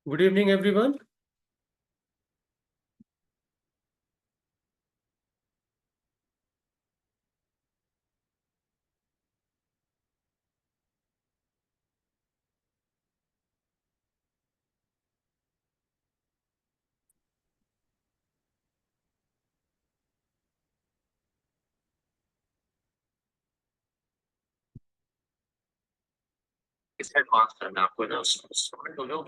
Good evening, everyone. It's headmaster now with us. No.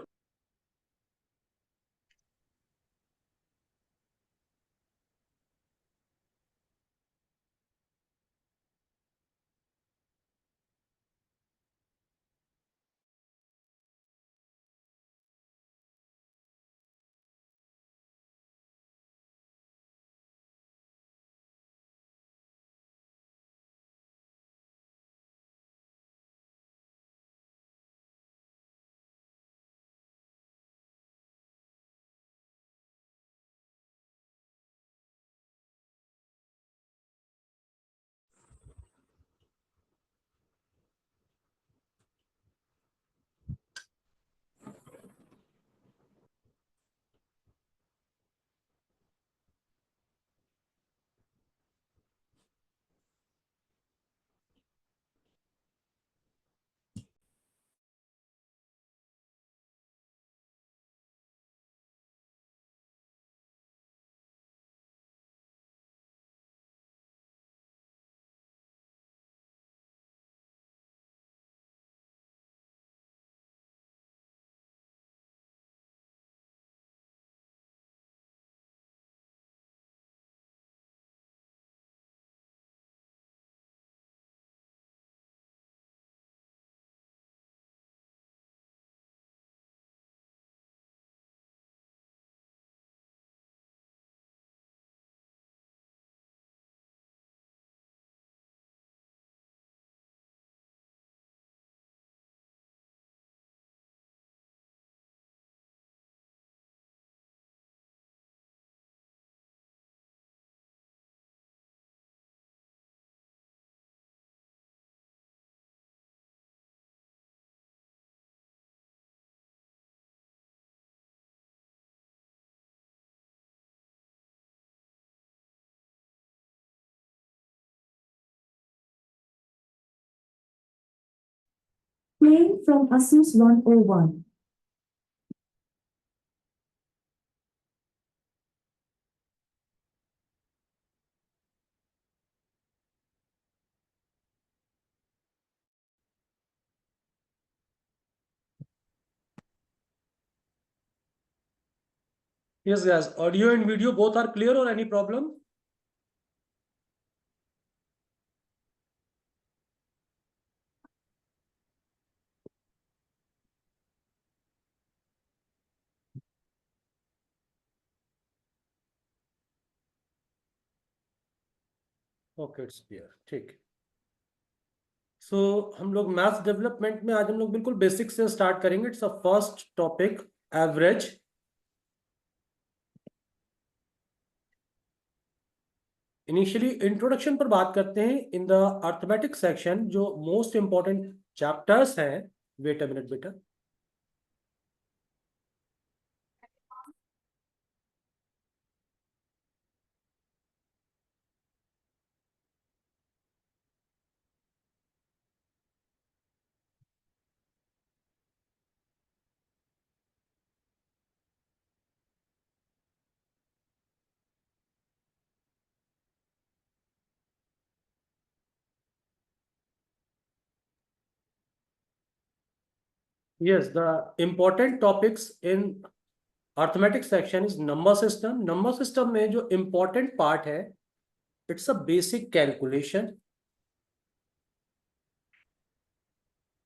Playing from Asus 101. Yes, guys. Audio and video both are clear or any problem? Okay, it's clear. ठीक। सो हम लोग maths development में आज हम लोग बिल्कुल basic से start करेंगे। It's a first topic, average. Initially introduction पर बात करते हैं। इन द अर्थमेटिक सेक्शन जो मोस्ट इंपॉर्टेंट चैप्टर्स हैं, वेट अ मिनट बेटा। Yes, the important topics in arithmetic section is number system. Number system में जो important part है, it's a basic calculation.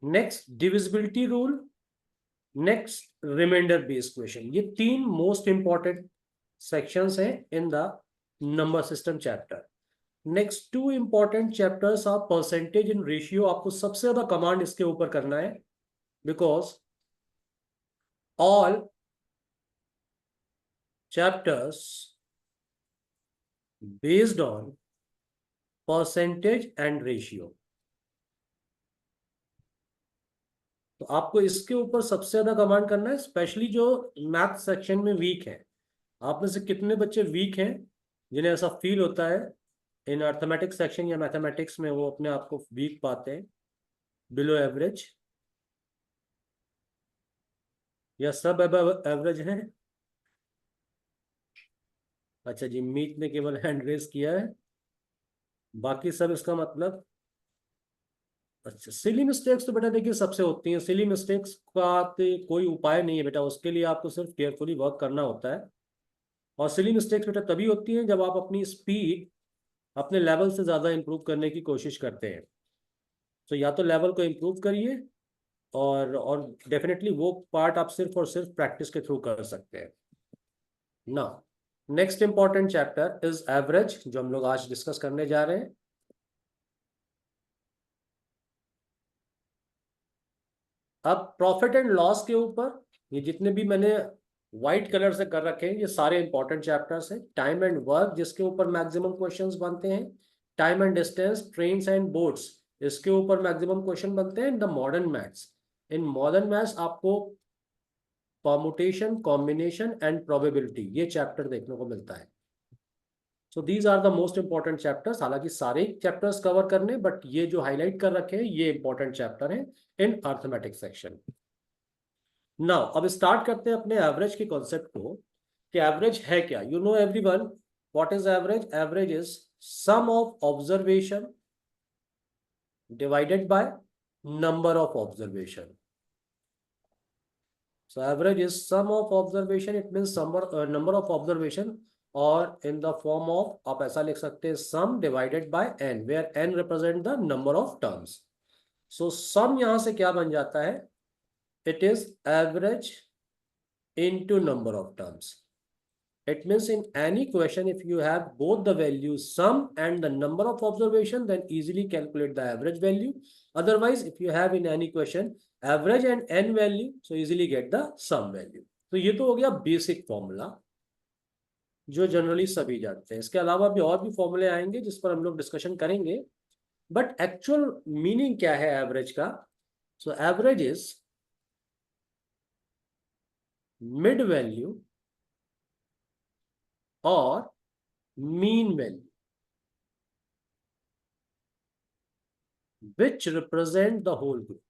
Next, divisibility rule. Next, remainder based question. ये तीन most important sections हैं in the number system chapter. Next two important chapters are percentage and ratio. आपको सबसे ज्यादा command इसके ऊपर करना है, because all chapters based on percentage and ratio. तो आपको इसके ऊपर सबसे ज्यादा कमांड करना है, स्पेशली जो मैथ सेक्शन में वीक है। आप में से कितने बच्चे वीक हैं जिन्हें ऐसा फील होता है इन अर्थमेटिक्स सेक्शन या मैथमेटिक्स में, वो अपने आप को वीक पाते हैं, बिलो एवरेज या सब एवरेज हैं? अच्छा जी, मीत ने केवल हैंड रेस किया है, बाकी सब इसका मतलब। अच्छा, सिली मिस्टेक्स तो बेटा देखिए सबसे होती हैं। सिली मिस्टेक्स का तो कोई उपाय नहीं है बेटा, उसके लिए आपको सिर्फ केयरफुली वर्क करना होता है। और सिली मिस्टेक्स बेटा तभी होती हैं जब आप अपनी स्पीड अपने लेवल से ज़्यादा इंप्रूव करने की कोशिश करते हैं। तो या तो लेवल को इम्प्रूव करिए, और डेफिनेटली वो पार्ट आप सिर्फ और सिर्फ प्रैक्टिस के थ्रू कर सकते हैं। ना, next important chapter is average, जो हम लोग आज डिस्कस करने जा रहे हैं। अब प्रॉफिट एंड लॉस के ऊपर ये जितने भी मैंने व्हाइट कलर से कर रखे हैं ये सारे इंपॉर्टेंट चैप्टर्स हैं। टाइम एंड वर्क जिसके ऊपर मैक्सिमम क्वेश्चंस बनते हैं, time and distance, trains and boats इसके ऊपर मैक्सिमम क्वेश्चन बनते हैं। In the modern maths, in modern maths आपको परमुटेशन, कॉम्बिनेशन एंड प्रोबेबिलिटी ये चैप्टर देखने को मिलता है। So these are the most important chapters. हालांकि सारे चैप्टर्स कवर करने, बट ये जो हाईलाइट कर रखे हैं ये इंपॉर्टेंट चैप्टर हैं इन अर्थमेटिक्स सेक्शन। नाउ अब स्टार्ट करते हैं अपने एवरेज के कॉन्सेप्ट को कि एवरेज है क्या। You know everyone what is average? Average is sum of observation divided by number of observation. So average is sum of observation, it means number of observation, और in the form of आप ऐसा लिख सकते हैं sum divided by n, where n represent the number of terms. So sum यहां से क्या बन जाता है? It is average into number of terms. It means in any question if you have both the values sum and the number of observation, then easily calculate the average value. Otherwise if you have in any question average and n value, so easily get the sum value. तो ये तो हो गया basic formula जो generally सभी जानते हैं। इसके अलावा भी और भी फॉर्मूले आएंगे जिस पर हम लोग डिस्कशन करेंगे, बट एक्चुअल मीनिंग क्या है एवरेज का? So average is mid value और mean value which represent the whole group.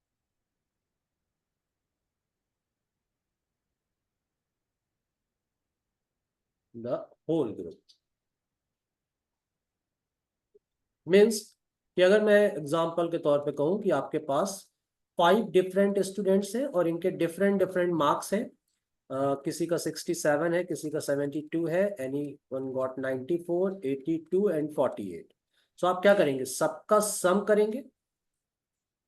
The whole group means कि अगर मैं एग्जांपल के तौर पे कहूं कि आपके पास 5 डिफरेंट स्टूडेंट्स हैं और इनके डिफरेंट डिफरेंट मार्क्स हैं, किसी का 67 है, किसी का 72 है, any one got 94, 82 and 48। So आप क्या करेंगे? सबका सम करेंगे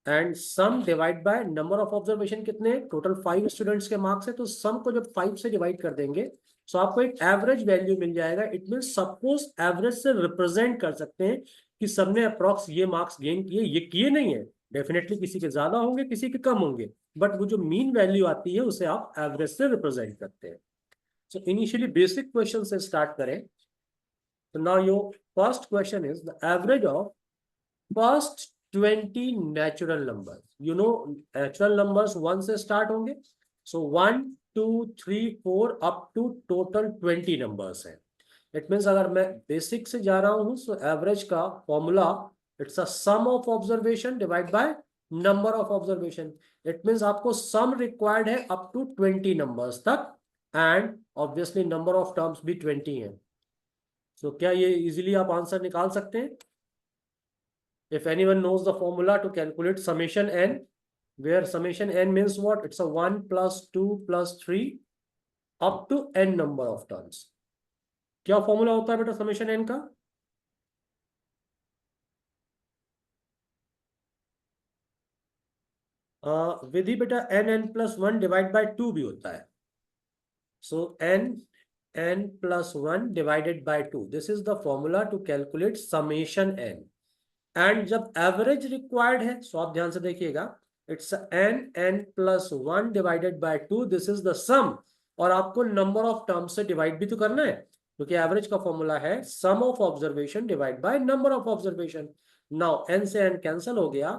and sum divide by number of observation. कितने? टोटल 5 स्टूडेंट्स के मार्क्स है, तो सम को जब 5 से डिवाइड कर देंगे सो आपको एक एवरेज वैल्यू मिल जाएगा। इट मीन सपोज एवरेज से रिप्रेजेंट कर सकते हैं कि सबने अप्रॉक्स ये मार्क्स गेन किए, ये किए नहीं है, डेफिनेटली किसी के ज्यादा होंगे किसी के कम होंगे, बट वो जो मीन वैल्यू आती है उसे आप एवरेज से रिप्रेजेंट करते हैं। सो इनिशियली बेसिक क्वेश्चन से स्टार्ट करें। तो now your first question is the average of first 20 natural numbers. You know natural numbers 1 से स्टार्ट होंगे, so 1 2 3 4 up to total 20 numbers हैं। इट मीन्स अगर मैं बेसिक से जा रहा हूं सो एवरेज का formula it's a sum of observation divide by number of observation. It means आपको सम रिक्वायर्ड है अप टू 20 नंबर्स तक, and obviously number of terms भी 20 है। सो क्या ये इजीली आप आंसर निकाल सकते हैं? If anyone knows the formula to calculate summation n, where summation n means what? It's a 1 plus 2 plus 3 up to n number of terms. क्या formula होता है बेटा समेशन n का? विधि बेटा n+1 डिवाइड बाय 2 भी होता है। So n+1 divided by 2, this is the formula to calculate summation n। And जब एवरेज रिक्वायर्ड है सो आप ध्यान से देखिएगा, it's n+1 divided by 2, this is the sum, और आपको नंबर ऑफ टर्म्स से डिवाइड भी तो करना है क्योंकि एवरेज का फॉर्मूला है sum of observation divide by number of observation. Now n से n कैंसिल हो गया,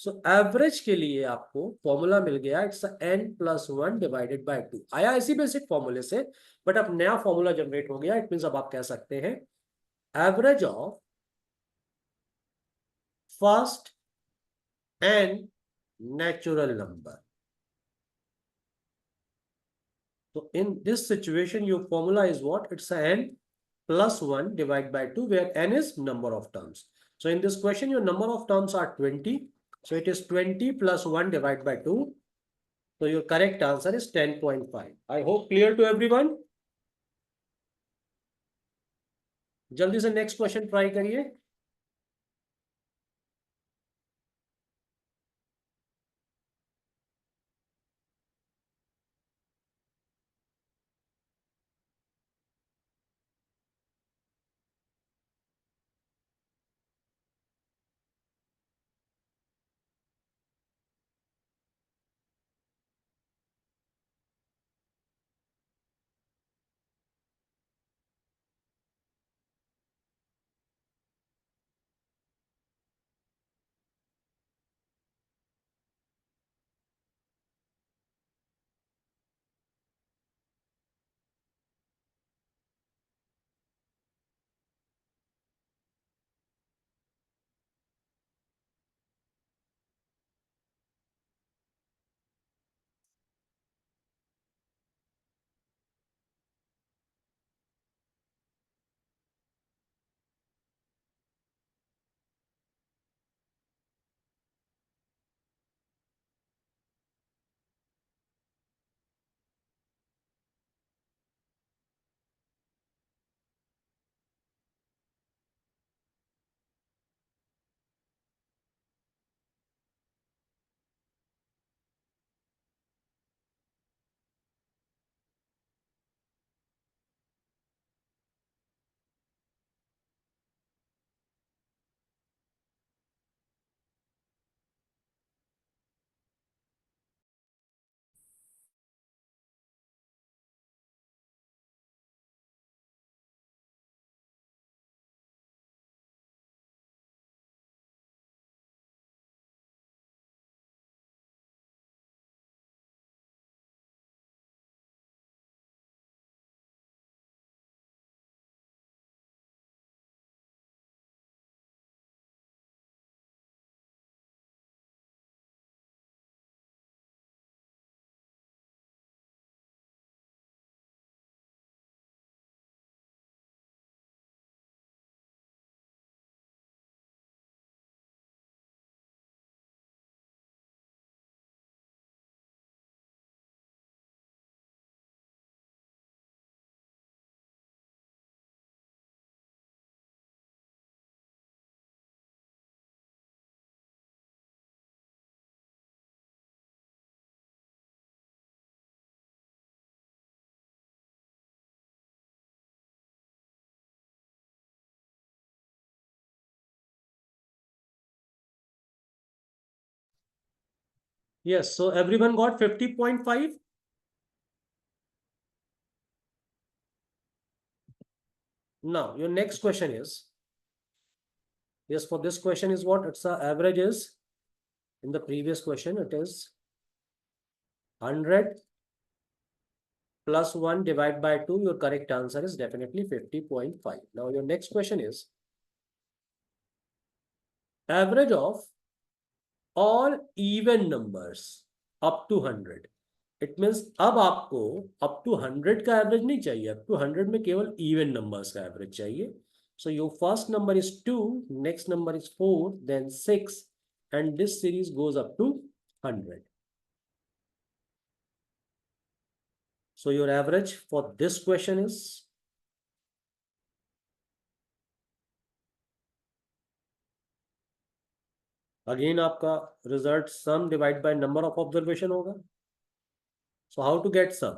सो एवरेज के लिए आपको फॉर्मूला मिल गया, इट्स n+1 डिवाइडेड बाय 2। आया इसी बेसिक फॉर्मूले से, बट अब नया फॉर्मूला जनरेट हो गया। इट मीन्स अब आप कह सकते हैं average of first n natural number. So in this situation, your formula is what? It's n+1 divided by 2, where n is number of terms. So in this question, your number of terms are 20. So it is 20 plus 1 divided by 2. So your correct answer is 10.5. I hope clear to everyone. जल्दी से next question try करिए। Yes, so everyone got 50.5. Now your next question is, yes, for this question is what? It's the average is, in the previous question, it is 100 plus 1 divided by 2. Your correct answer is definitely 50.5. Now your next question is average of all even numbers up to 100. It means अब आपको up to 100 का average नहीं चाहिए, up to 100 में केवल even numbers का average चाहिए. So your first number is 2, next number is 4, then 6, and this series goes up to 100. So your average for this question is, again आपका result sum divided by number of observation होगा. So how to get sum?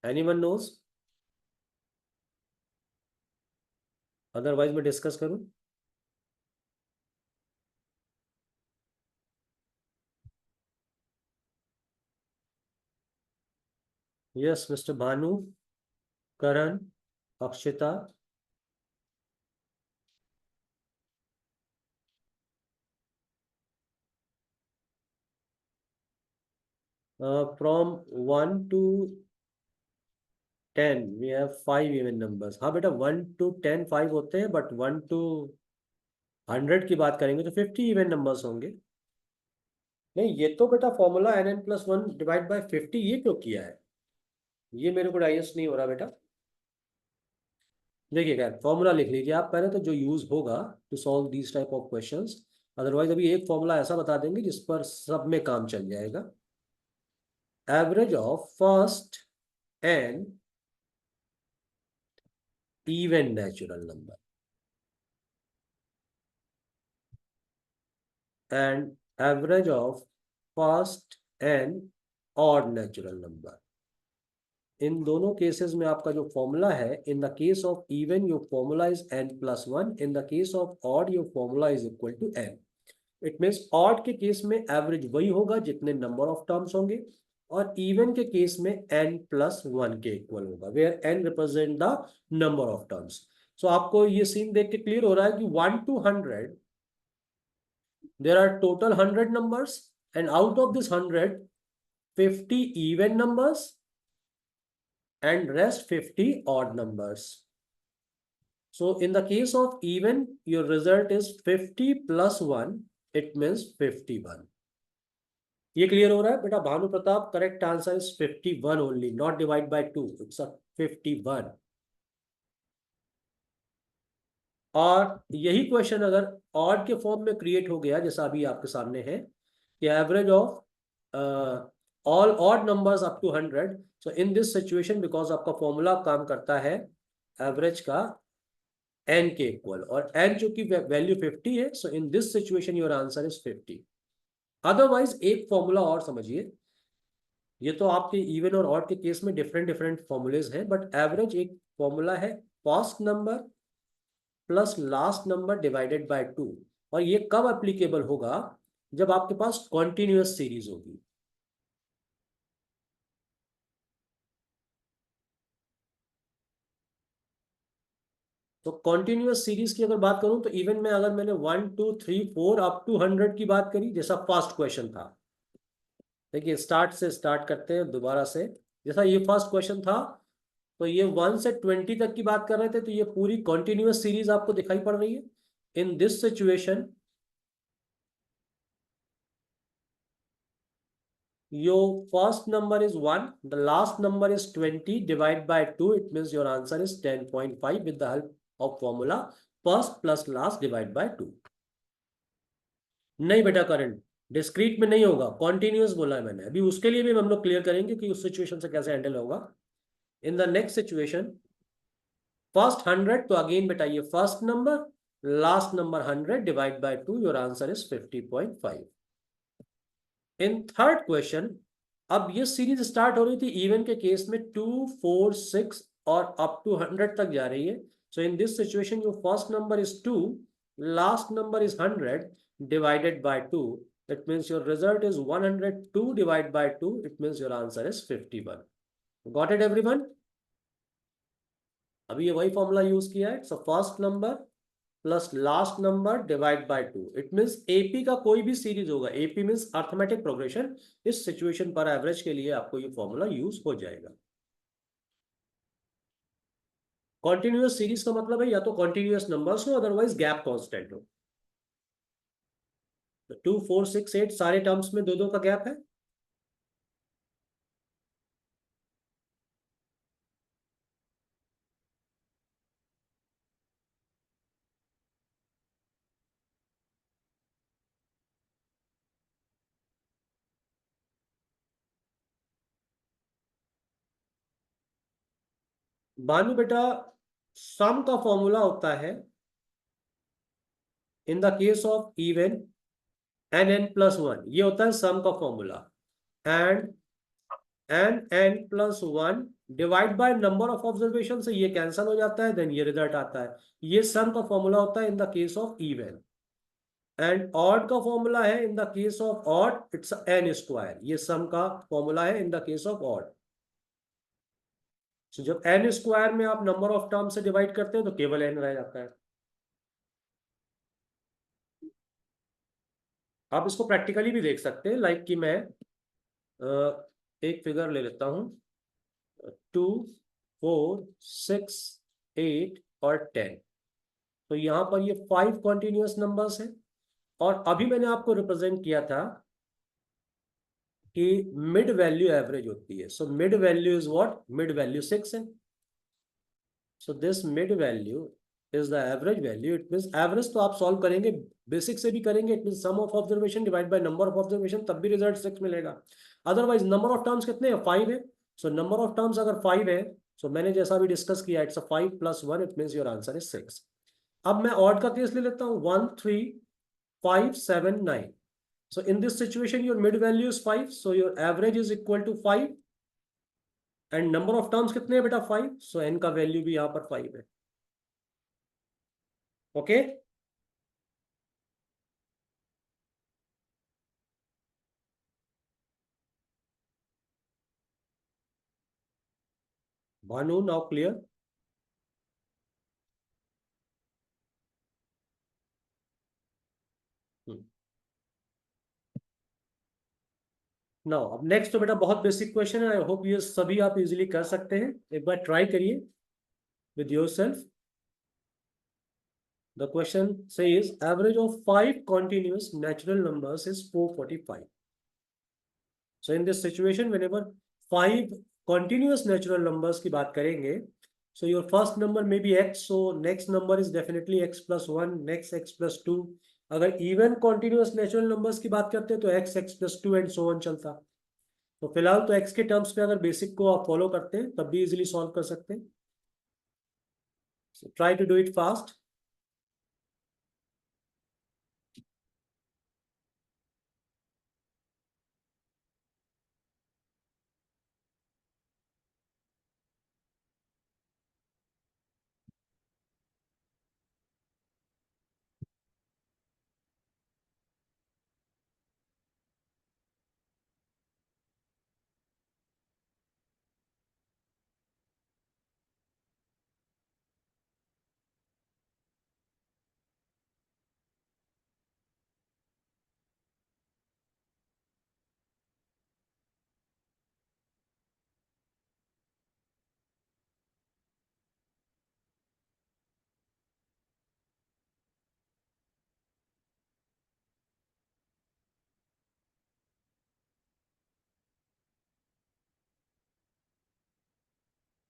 Anyone knows? Otherwise मैं discuss करूं. Yes mister Bhanu, Karan, Akshita. From 1 to 10 we have 5 even numbers. हाँ बेटा, 1 to 10 5 होते हैं, but 1 to 100 की बात करेंगे तो 50 इवन नंबर्स होंगे. नहीं, ये तो बेटा फॉर्मूला nn+1 डिवाइड बाय 50 ये क्यों किया है? ये मेरे को डाइजेस्ट नहीं हो रहा बेटा. देखिए क्या फॉर्मूला लिख लीजिए आप पहले, तो जो यूज होगा to solve these type of questions. Otherwise अभी एक फॉर्मूला ऐसा बता देंगे जिस पर सब में काम चल जाएगा. Average of first n even natural number and average of first and odd natural number. इन दोनों केसेस में आपका जो फॉर्मूला है, in the case of even your formula is n+1, in the case of odd your formula is equal to n. It means odd के case में average वही होगा जितने नंबर ऑफ टर्म्स होंगे, और इवन के केस में n+1 के इक्वल होगा, where n represent the number of terms. So आपको ये सीन देख के क्लियर हो रहा है कि 1 to 100 there are total 100 numbers, and out of this 100 50 even numbers and rest 50 odd numbers. So in the case of even, your result is 50 plus 1, it means 51. ये clear हो रहा है बेटा? Bhanu Pratap, correct answer is 51 only, not divide by 2, it's a 51. और यही question अगर odd के form में क्रिएट हो गया, जैसा अभी आपके सामने है कि average of all odd numbers up to 100. So in this situation, because आपका फॉर्मूला काम करता है एवरेज का n के इक्वल, और n जो की वैल्यू 50 है, so in this situation your answer is 50. Otherwise एक फॉर्मूला और समझिए, ये तो आपके इवन और ऑड के केस में डिफरेंट डिफरेंट फॉर्मूलेज हैं, बट एवरेज एक फॉर्मूला है first number plus last number divided by 2. और ये कब एप्लीकेबल होगा? जब आपके पास कॉन्टिन्यूअस सीरीज होगी. तो कॉन्टिन्यूअस सीरीज की अगर बात करूं तो इवन में अगर मैंने 1 2 3 4 अप टू 100 की बात करी, जैसा फर्स्ट क्वेश्चन था. देखिए स्टार्ट से स्टार्ट करते हैं दोबारा से. जैसा ये फर्स्ट क्वेश्चन था, तो ये 1 से 20 तक की बात कर रहे थे, तो ये पूरी कॉन्टिन्यूअस सीरीज आपको दिखाई पड़ रही है. इन this situation your first number is 1, the last number is 20, divide by 2, it means your answer is 10.5 with the help of formula first plus last divide by 2. नहीं बेटा, करंट डिस्क्रीट में नहीं होगा, कॉन्टिन्यूअस बोला है मैंने. अभी उसके लिए भी हम लोग क्लियर करेंगे कि उस सिचुएशन से कैसे हैंडल होगा. In the next situation, first 100, तो अगेन बेटा ये first number, last number 100 divide by 2, your answer is 50.5. In third question, अब ये सीरीज स्टार्ट हो रही थी इवन के केस में 2 4 6 और अप टू 100 तक जा रही है. So in this situation your first number is 2, last number is 100 divided by 2, it means your result is 102 divided by 2, it means your answer is 51. Got it everyone? अभी ये वही formula use किया है. So first number plus last number divide by 2, it means AP का कोई भी series होगा, AP means arithmetic progression, इस सिचुएशन पर एवरेज के लिए आपको ये फॉर्मूला यूज हो जाएगा. कॉन्टिन्यूअस सीरीज का मतलब है या तो कॉन्टिन्यूअस नंबर्स हो, अदरवाइज गैप कांस्टेंट हो. 2 4 6 8 सारे टर्म्स में 2 2 का गैप है. बानू बेटा, सम का फॉर्मूला होता है in the case of even n+1, ये होता है सम का formula. And n+1 divide by number of observation से ये कैंसिल हो जाता है, देन ये रिजल्ट आता है. ये सम का फॉर्मूला होता है in the case of even. And odd का फॉर्मूला है in the case of odd, it's n². ये सम का फॉर्मूला है in the case of odd. So जब n स्क्वायर में आप नंबर ऑफ टर्म से डिवाइड करते हैं तो केवल n रह जाता है। आप इसको प्रैक्टिकली भी देख सकते हैं, लाइक कि मैं एक फिगर ले लेता हूं, 2, 4, 6, 8 और 10। तो यहाँ पर ये 5 कॉन्टिन्यूस नंबर्स हैं, और अभी मैंने आपको रिप्रेजेंट किया था कि मिड वैल्यू एवरेज होती है। So mid value is what? Mid value 6 है। So this mid value is the average value. It means average तो आप सॉल्व करेंगे, बेसिक से भी करेंगे, it means sum of observation divide by number of observation, तब भी रिजल्ट 6 मिलेगा। अदरवाइज नंबर ऑफ टर्म्स कितने हैं? 5 है। सो नंबर ऑफ टर्म्स अगर 5 है, सो मैंने जैसा भी डिस्कस किया, it's a 5 + 1, it means your answer is 6। अब मैं ऑड का केस ले लेता हूँ, 1, 3, 5, 7, 9। So in this situation, your mid value is 5. So your average is equal to 5. And number of terms कितने हैं बेटा? 5. So n का वैल्यू भी यहाँ पर 5 है। Okay, Bhanu, now clear? Now अब नेक्स्ट तो बेटा बहुत बेसिक क्वेश्चन है। आई होप ये सभी आप इजीली कर सकते हैं। एक बार ट्राई करिए with yourself. The question says average of 5 continuous natural numbers is 445. So in this situation, whenever 5 continuous natural numbers की बात करेंगे, so your first number may be x, so next number is definitely x plus 1, next x plus 2. अगर even continuous natural numbers की बात करते हैं तो x, x plus 2 and so on चलता। तो फिलहाल तो x के टर्म्स पे अगर बेसिक को आप फॉलो करते हैं तब भी इजीली सॉल्व कर सकते हैं। So try to do it fast.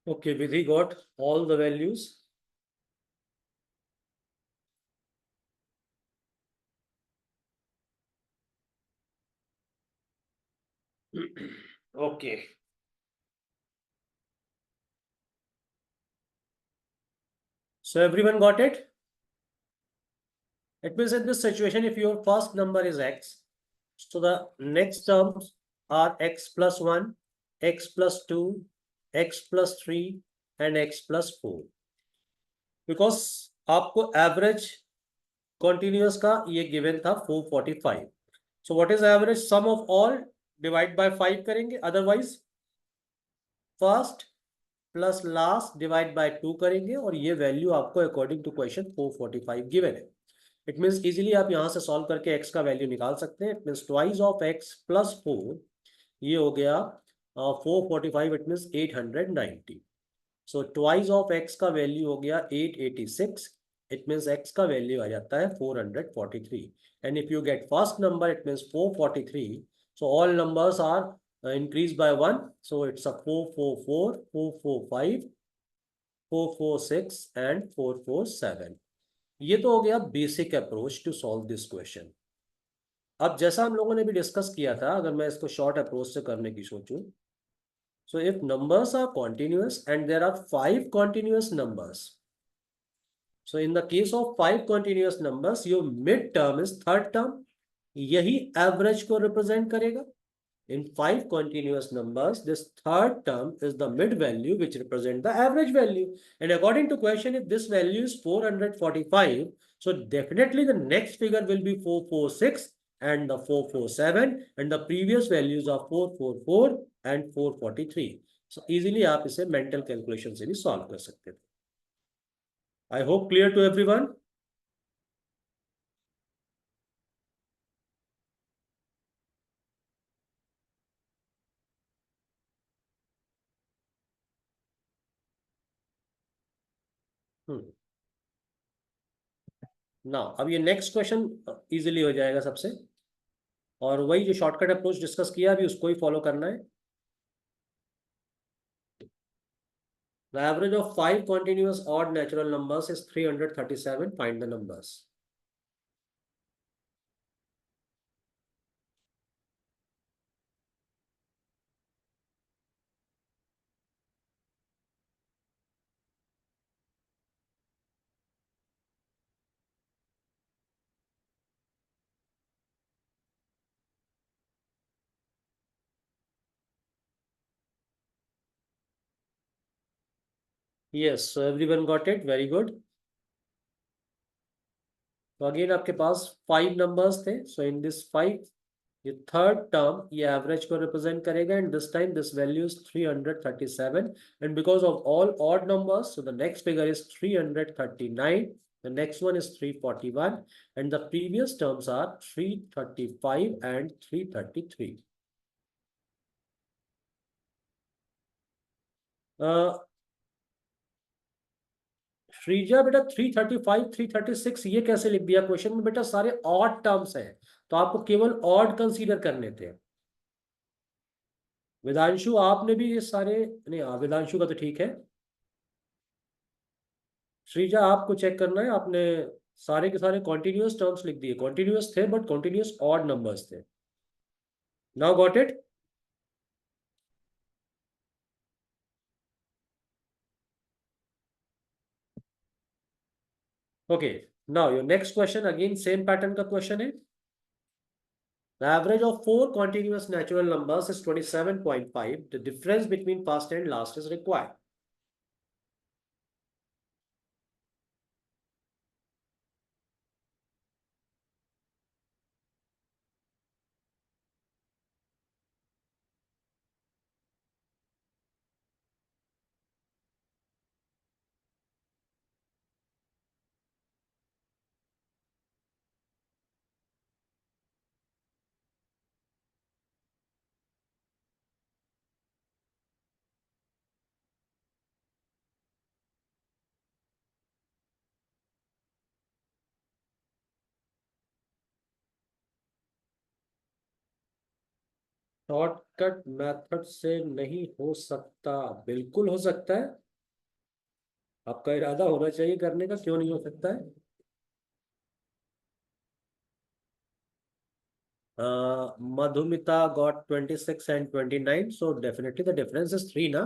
Okay, Vidhi got all the values. Okay. So everyone got it? It means in this situation, if your first number is x, so the next terms are x plus 1, x plus 2, x plus 3 and x plus 4. Because आपको average continuous का ये given था 445. So what is average? Sum of all divide by 5 करेंगे, otherwise first plus last divide by 2 करेंगे, और ये value आपको according to question 445 given है। इट मीन्स इजीली आप यहां से सॉल्व करके x का वैल्यू निकाल सकते हैं। It means twice of x plus 4, ये हो गया 445, it means 890। So twice of x का वैल्यू हो गया 886, इट मीन्स x का वैल्यू आ जाता है 443। And if you get first number, it means 443, so all numbers are increase by 1, so it's a 444, 445, 446 and 447। ये तो हो गया basic approach to solve this question. अब जैसा हम लोगों ने भी डिस्कस किया था, अगर मैं इसको शॉर्ट अप्रोच से करने की सोचूं, so if numbers are continuous and there are 5 continuous numbers, so in the case of 5 continuous numbers, your mid term is third term, यही एवरेज को रिप्रेजेंट करेगा। In 5 continuous numbers, this third term is the mid value which represent the average value. And according to question, if this value is 445, so definitely the next figure will be 446 and the 447, and the previous values are 444 and 443. So easily आप इसे mental calculation से भी solve कर सकते थे। I hope clear to everyone. ना अब ये नेक्स्ट क्वेश्चन इजीली हो जाएगा सबसे, और वही जो शॉर्टकट अप्रोच डिस्कस किया अभी उसको ही फॉलो करना है। The average of 5 continuous odd natural numbers is 337. Find the numbers. Yes, so everyone got it. Very good. तो अगेन आपके पास 5 नंबर्स थे, सो इन दिस 5 ये थर्ड टर्म ये एवरेज को रिप्रेजेंट करेगा, and this time this value is 337, and because of all odd numbers so the next figure is 339, the next one is 341, and the previous terms are 335 and 333. Sreeja बेटा 335 336 ये कैसे लिख दिया question में? बेटा सारे ऑड टर्म्स हैं, तो आपको केवल ऑड कंसीडर करने थे। वेदांशु आपने भी ये सारे नहीं, वेदांशु का तो ठीक है। श्रीजा आपको चेक करना है, आपने सारे के सारे कॉन्टिन्यूअस टर्म्स लिख दिए, कॉन्टिन्यूअस थे बट कॉन्टिन्यूअस ऑड नंबर्स थे। Now got it? Okay, now your next question again same pattern का क्वेश्चन है। The average of 4 continuous natural numbers is 27.5. The difference between first and last is required. Shortcut method से नहीं हो सकता? बिल्कुल हो सकता है, आपका इरादा होना चाहिए करने का, क्यों नहीं हो सकता है? Madhumita got 26 and 29, so definitely the difference is 3 ना।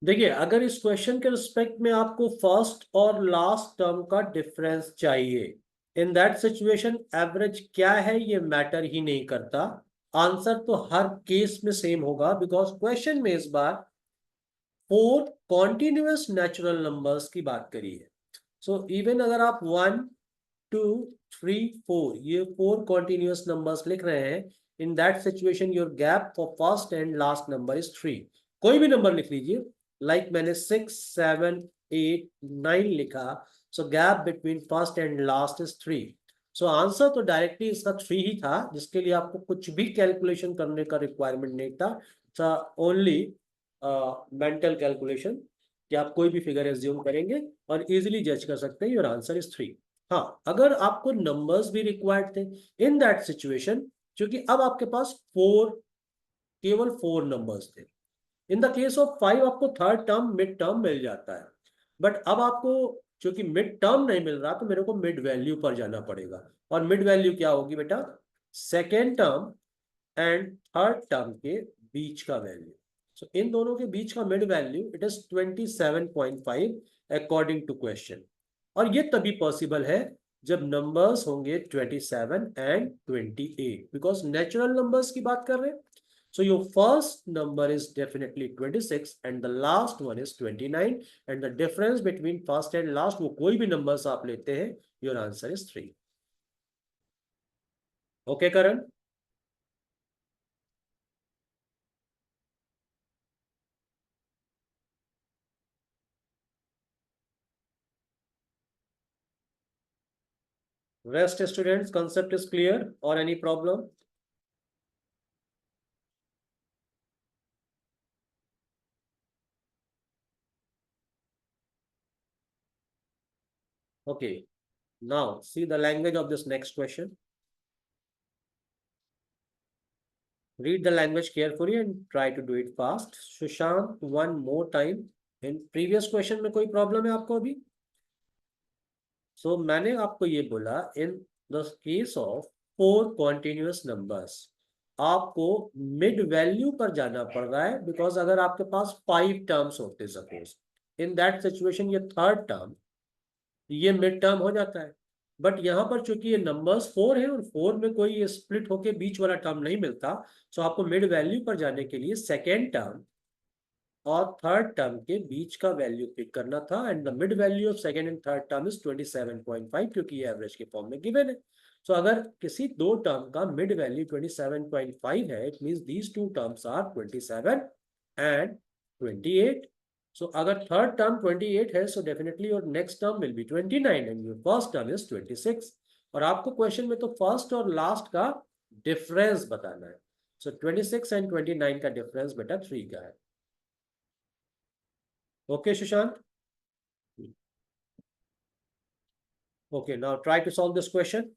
देखिए अगर इस क्वेश्चन के रिस्पेक्ट में आपको फर्स्ट और लास्ट टर्म का डिफरेंस चाहिए, इन दैट सिचुएशन एवरेज क्या है ये मैटर ही नहीं करता, आंसर तो हर केस में सेम होगा, बिकॉज क्वेश्चन में इस बार 4 कॉन्टिन्यूअस नेचुरल नंबर्स की बात करी है। सो इवन अगर आप 1 2 3 4 ये 4 कॉन्टिन्यूअस नंबर्स लिख रहे हैं, इन that situation your gap for first and last number is 3। कोई भी नंबर लिख लीजिए, लाइक मैंने 6 7 8 9 लिखा, so gap between first and last is 3। So answer तो डायरेक्टली इसका 3 ही था, जिसके लिए आपको कुछ भी कैलकुलेशन करने का रिक्वायरमेंट नहीं था, ओनली मेंटल कैलकुलेशन कि आप कोई भी फिगर एज्यूम करेंगे और इजीली जज कर सकते हैं योर आंसर इज 3। हाँ, अगर आपको नंबर्स भी रिक्वायर्ड थे इन दैट सिचुएशन, क्योंकि अब आपके पास केवल 4 नंबर्स थे। इन द केस ऑफ 5 आपको थर्ड टर्म मिड टर्म मिल जाता है, बट अब आपको क्योंकि मिड टर्म नहीं मिल रहा, तो मेरे को मिड वैल्यू पर जाना पड़ेगा, और मिड वैल्यू क्या होगी बेटा? Second term and third term के बीच का वैल्यू। सो इन दोनों के बीच का mid value it is 27.5 according to question, और ये तभी पॉसिबल है जब नंबर्स होंगे 27 एंड 28, बिकॉज नेचुरल नंबर्स की बात कर रहे हैं। So your first number is definitely 26 and the last one is 29, and the difference between first and last वो कोई भी numbers आप लेते हैं, your answer is 3. Okay, Karan? Rest students, concept is clear or any problem? Okay, now see the language of this next question. Read the language carefully and try to do it fast. Sushant, one more time. In previous question में कोई problem है आपको अभी? So मैंने आपको ये बोला in the case of 4 continuous numbers आपको mid value पर जाना पड़ रहा है because अगर आपके पास 5 terms होते suppose in that situation ये third term ये मिड टर्म हो जाता है, बट यहाँ पर चूंकि ये नंबर्स 4 है और 4 में कोई ये स्प्लिट होके बीच वाला टर्म नहीं मिलता, सो आपको मिड वैल्यू पर जाने के लिए सेकेंड टर्म और थर्ड टर्म के बीच का वैल्यू पिक करना था and the mid value of second and third term is 27.5 क्योंकि ये एवरेज के फॉर्म में गिवन है. सो अगर किसी दो टर्म का मिड वैल्यू 27.5 है, it means these two terms are 27 and 28. So अगर third term 28 है, so definitely your next term will be 29 and your first term is 26. और आपको क्वेश्चन में तो फर्स्ट और लास्ट का डिफरेंस बताना है. So 26 and 29 का डिफरेंस बेटा 3 का है. Okay, Sushant? Okay, now try to solve this question.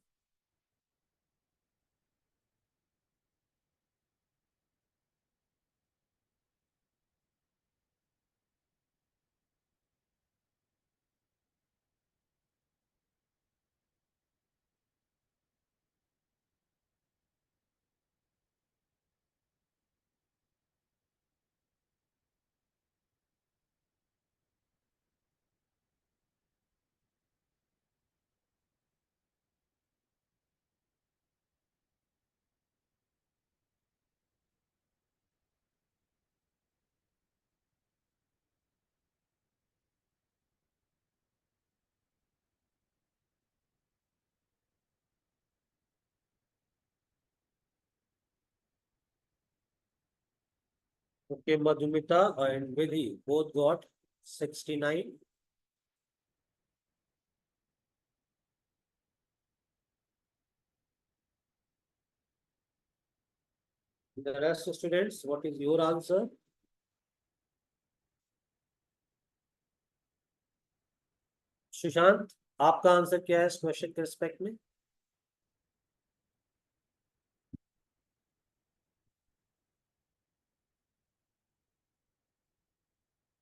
Okay, Madhumita and Vidhi both got 69. The rest of students, what is your answer? Sushant, आपका आंसर क्या है इस क्वेश्चन के रिस्पेक्ट में?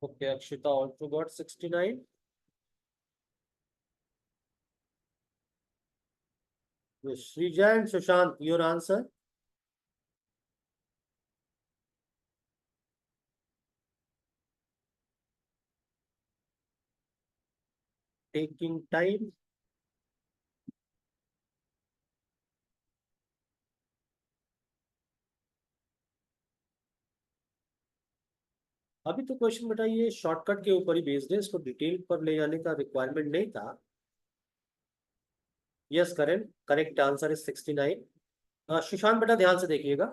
Okay, Akshita also got 69. Shrija and Sushant, your answer? Taking time. अभी तो question बेटा ये शॉर्टकट के ऊपर ही बेस्ड है, इसको डिटेल पर ले जाने का रिक्वायरमेंट नहीं था. Yes, correct answer is 69. Sushant बेटा ध्यान से देखिएगा.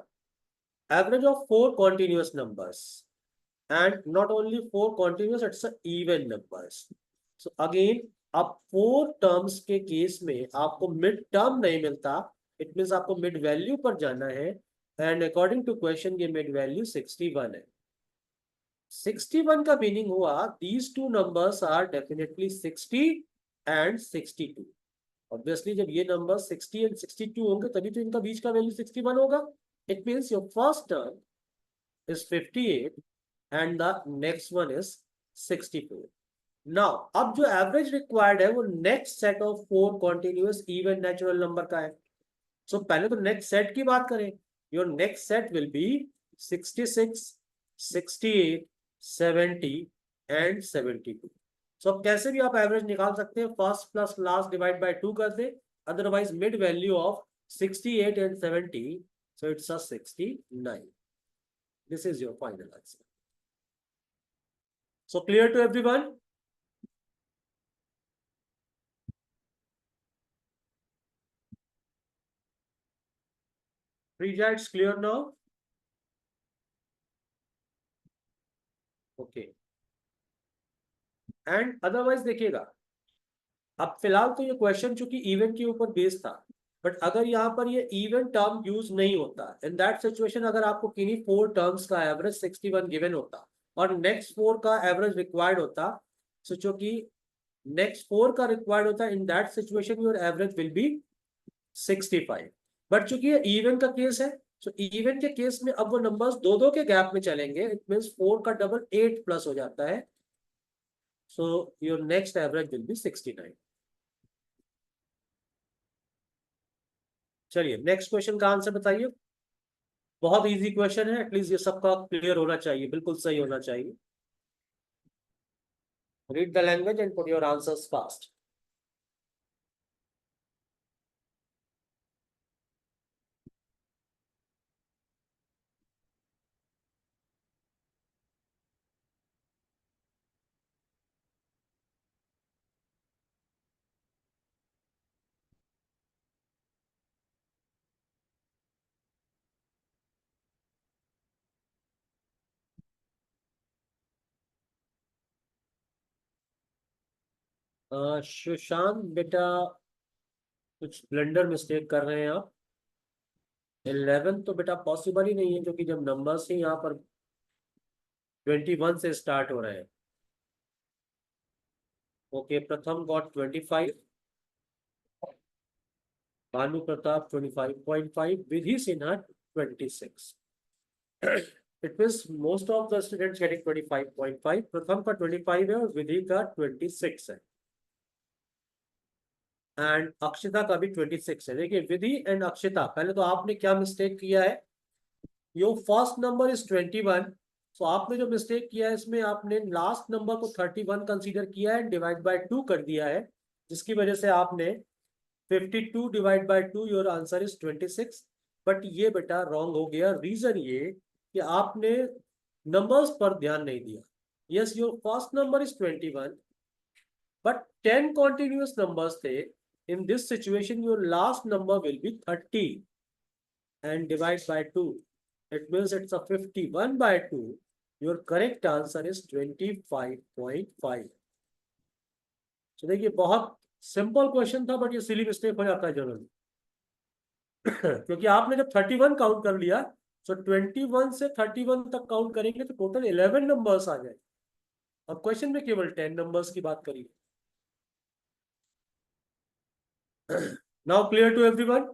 Average of 4 continuous numbers and not only 4 continuous, it's a even numbers. So again, अब 4 terms के केस में आपको मिड टर्म नहीं मिलता, इट मीन्स आपको मिड वैल्यू पर जाना है एंड अकॉर्डिंग टू क्वेश्चन ये मिड वैल्यू 61 है. 61 का मीनिंग हुआ these two numbers are definitely 60 and 62. Obviously जब ये नंबर 60 and 62 होंगे तभी तो इनका बीच का वैल्यू 61 होगा. It means your first term is 58 and the next one is 64. Now अब जो एवरेज रिक्वायर्ड है वो next set of 4 continuous even natural number का है. सो पहले तो नेक्स्ट सेट की बात करें. Your next set will be 66, 68, 70 and 72. So अब कैसे भी आप एवरेज निकाल सकते हैं, first plus last divide by 2 कर दे, otherwise mid value of 68 and 70, so it's a 69. This is your final answer. So clear to everyone? Preja, it's clear now? Okay. And otherwise देखिएगा, अब फिलहाल तो ये क्वेश्चन चूंकि इवन के ऊपर बेस्ड था, बट अगर यहाँ पर ये इवन टर्म यूज नहीं होता, इन दैट सिचुएशन अगर आपको किन्हीं 4 टर्म्स का एवरेज 61 गिवन होता और नेक्स्ट 4 का एवरेज रिक्वायर्ड होता, सो चूंकि नेक्स्ट 4 का रिक्वायर्ड होता, इन that situation your average will be 65। But चूंकि ये इवन का केस है, सो इवन के केस में अब वो नंबर्स दो दो के गैप में चलेंगे, इट मींस 4 का डबल 8 प्लस हो जाता है, so your next average will be 69। चलिए नेक्स्ट क्वेश्चन का आंसर बताइए। बहुत इजी क्वेश्चन है, एटलीस्ट ये सबका क्लियर होना चाहिए, बिल्कुल सही होना चाहिए। Read the language and put your answers fast. Sushant बेटा कुछ ब्लंडर मिस्टेक कर रहे हैं आप। 11 तो बेटा पॉसिबल ही नहीं है, क्योंकि जब नंबर्स ही यहाँ पर 21 से स्टार्ट हो रहे हैं। ओके, प्रथम got 25, Bhanu Pratap 25.5, Vidhi Sinha 26। It means most of the students getting 25.5। प्रथम का 25 है और विधि का 26 है, एंड अक्षिता का भी 26 है। देखिए विधि एंड अक्षिता, पहले तो आपने क्या मिस्टेक किया है, योर फर्स्ट नंबर इज 21, तो आपने जो मिस्टेक किया है इसमें आपने लास्ट नंबर को 31 कंसीडर किया है, डिवाइड बाय 2 कर दिया है, जिसकी वजह से आपने 52 divide by 2, your answer is 26। But ये बेटा रॉन्ग हो गया। रीजन ये कि आपने नंबर्स पर ध्यान नहीं दिया। Yes, your first number is 21, but 10 continuous numbers थे। In this situation, your last number will be 30 and divide by 2. It means it's a 51 by 2. Your correct answer is 25.5. So देखिए बहुत सिंपल क्वेश्चन था, but ये silly mistake हो जाता है generally. क्योंकि आपने जब 31 काउंट कर लिया, तो 21 से 31 तक काउंट करेंगे तो टोटल 11 नंबर्स आ जाए। अब क्वेश्चन में केवल 10 नंबर्स की बात करिए। Now clear to everyone?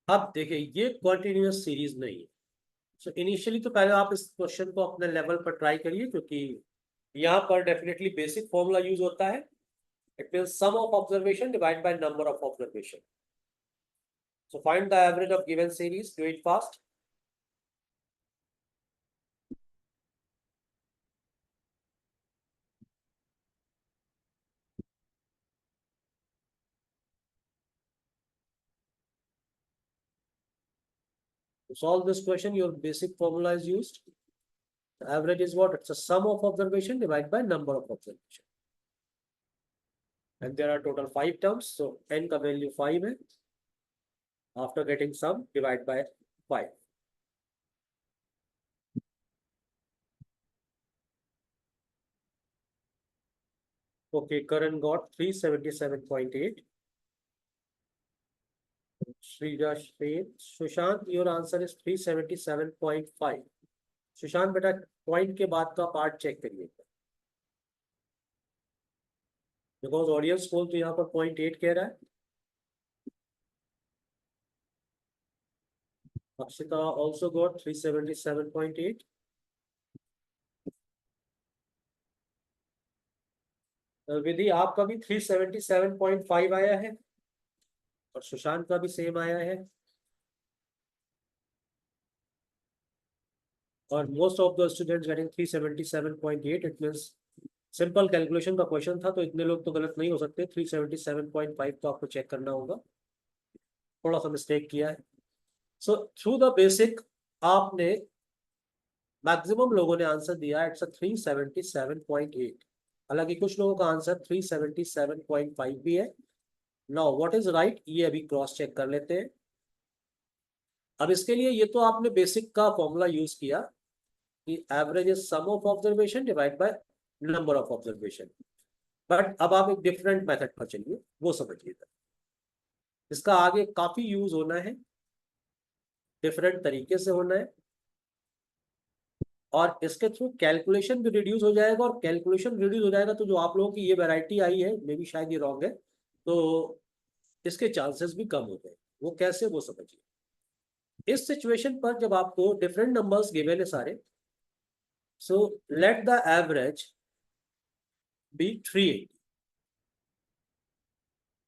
अब देखिए ये कंटिन्यूअस सीरीज नहीं है। सो इनिशियली तो पहले आप इस क्वेश्चन को अपने लेवल पर ट्राई करिए, क्योंकि यहाँ पर डेफिनेटली बेसिक फॉर्मूला यूज होता है। It means sum of observation divide by number of observation. So find the average of given series, do it fast. To solve this question, your basic formula is used. The average is what? It's a sum of observation divided by number of observation. And there are total 5 terms, so n का value 5 है. After getting sum, divide by 5. Okay, Karan got 377.8. Shrija Sheth, Sushant, your answer is 377.5. Sushant बेटा point के बाद का part check करिए, because audience score तो यहाँ पर 0.8 कह रहा है। Akshita also got 377.8। विधि आपका भी 377.5 आया है और सुशांत का भी सेम आया है। और most of the students getting 377.8। It means simple calculation का क्वेश्चन था, तो इतने लोग तो गलत नहीं हो सकते। 377.5 तो आपको चेक करना होगा, थोड़ा सा मिस्टेक किया है। सो थ्रू द बेसिक आपने मैक्सिमम लोगों ने आंसर दिया इट्स 377.8। हालांकि कुछ लोगों का आंसर 377.5 भी है, नाउ व्हाट इज राइट, ये अभी क्रॉस चेक कर लेते हैं। अब इसके लिए ये तो आपने बेसिक का फॉर्मूला यूज किया कि average is sum of observation divide by number of observation, but अब आप एक डिफरेंट मेथड पर चलिए, वो समझिएगा। इसका आगे काफी यूज होना है, डिफरेंट तरीके से होना है, और इसके थ्रू कैलकुलेशन भी रिड्यूस हो जाएगा, और कैलकुलेशन रिड्यूस हो जाएगा तो जो आप लोगों की ये वैरायटी आई है, मे बी शायद ये रॉन्ग है, तो इसके चांसेस भी कम हो गए। वो कैसे, वो समझिए। इस सिचुएशन पर जब आपको डिफरेंट नंबर्स गिवन है सारे, so let the average be 380।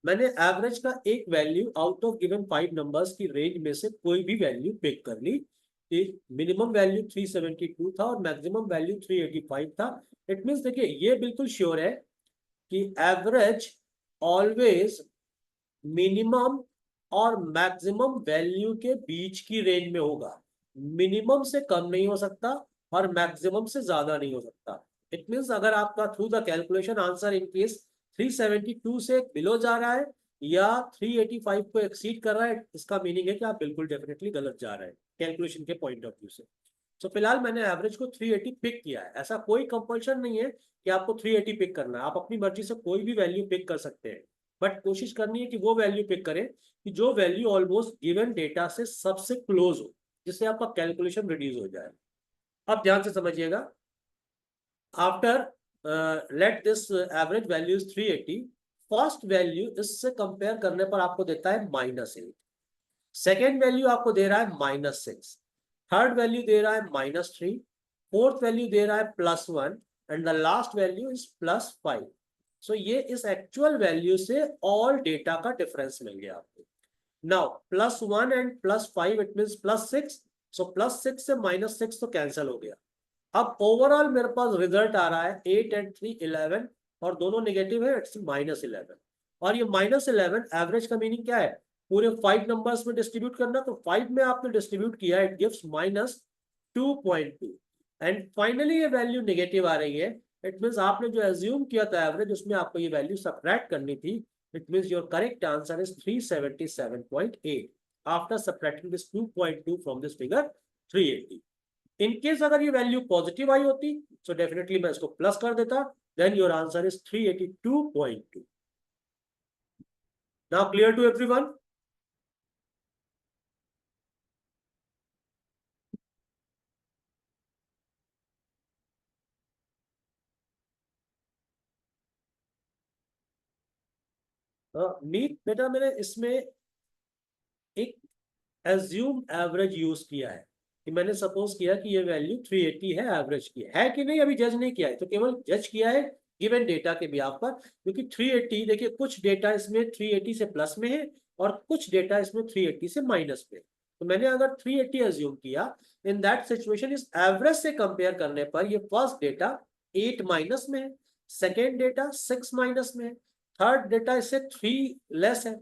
मैंने एवरेज का एक value out of given 5 numbers की रेंज में से कोई भी वैल्यू पिक कर ली। मिनिमम वैल्यू 372 था और मैक्सिमम वैल्यू 385 था। इट मीन्स देखिए, ये बिल्कुल श्योर है कि एवरेज ऑलवेज मिनिमम और मैक्सिमम वैल्यू के बीच की रेंज में होगा। मिनिमम से कम नहीं हो सकता और मैक्सिमम से ज्यादा नहीं हो सकता। इट मीन्स अगर आपका through the calculation answer in case 372 से बिलो जा रहा है या 385 को एक्सीड कर रहा है, इसका मीनिंग है कि आप बिल्कुल डेफिनेटली गलत जा रहे हैं कैलकुलेशन के पॉइंट ऑफ व्यू से। तो फिलहाल मैंने एवरेज को 380 पिक किया है। ऐसा कोई कंपल्शन नहीं है कि आपको 380 पिक करना है, आप अपनी मर्जी से कोई भी वैल्यू पिक कर सकते हैं, बट कोशिश करनी है कि वो वैल्यू पिक करें कि जो वैल्यू ऑलमोस्ट गिवन डेटा से सबसे क्लोज हो, जिससे आपका कैलकुलेशन रिड्यूस हो जाए। अब ध्यान से समझिएगा। After let this average value is 380, first value इससे कंपेयर करने पर आपको देता है -8, सेकेंड वैल्यू आपको दे रहा है -6, थर्ड वैल्यू दे रहा है -3, फोर्थ वैल्यू दे रहा है +1 and the last value is +5। सो ये इस एक्चुअल वैल्यू से ऑल डेटा का डिफरेंस मिल गया आपको। नाउ +1 एंड +5 इट मींस +6, सो +6 से -6 तो कैंसिल हो गया। अब ओवरऑल मेरे पास रिजल्ट आ रहा है 8 एंड 3 11, और दोनों नेगेटिव है, इट्स -11। और ये -11 एवरेज का मीनिंग क्या है, पूरे 5 नंबर्स में डिस्ट्रीब्यूट करना, तो 5 में आपने डिस्ट्रीब्यूट किया, इट गिव्स -2.2, एंड फाइनली ये वैल्यू नेगेटिव आ रही है। इट मीन्स आपने जो एज्यूम किया था एवरेज, उसमें आपको ये वैल्यू सब्ट्रैक्ट करनी थी। It means your correct answer is 377.8 after subtracting this 2.2 from this figure 380। In case अगर ये वैल्यू पॉजिटिव आई होती, सो डेफिनेटली मैं इसको प्लस कर देता, then your answer is 382.2। Now clear to everyone? Meet बेटा, मैंने इसमें एक एज्यूम एवरेज यूज किया है कि मैंने सपोज किया कि ये वैल्यू 380 है, एवरेज की है कि नहीं अभी जज नहीं किया है, तो केवल जज किया है गिवन डेटा के बिहाफ पर। क्योंकि 380 देखिए, कुछ डेटा इसमें 380 से प्लस में है और कुछ डेटा इसमें 380 से माइनस में। तो मैंने अगर 380 एज्यूम किया, इन दैट सिचुएशन इस एवरेज से कंपेयर करने पर ये फर्स्ट डेटा 8 माइनस में है, सेकेंड डेटा 6 माइनस में है, थर्ड डेटा इससे 3 लेस है,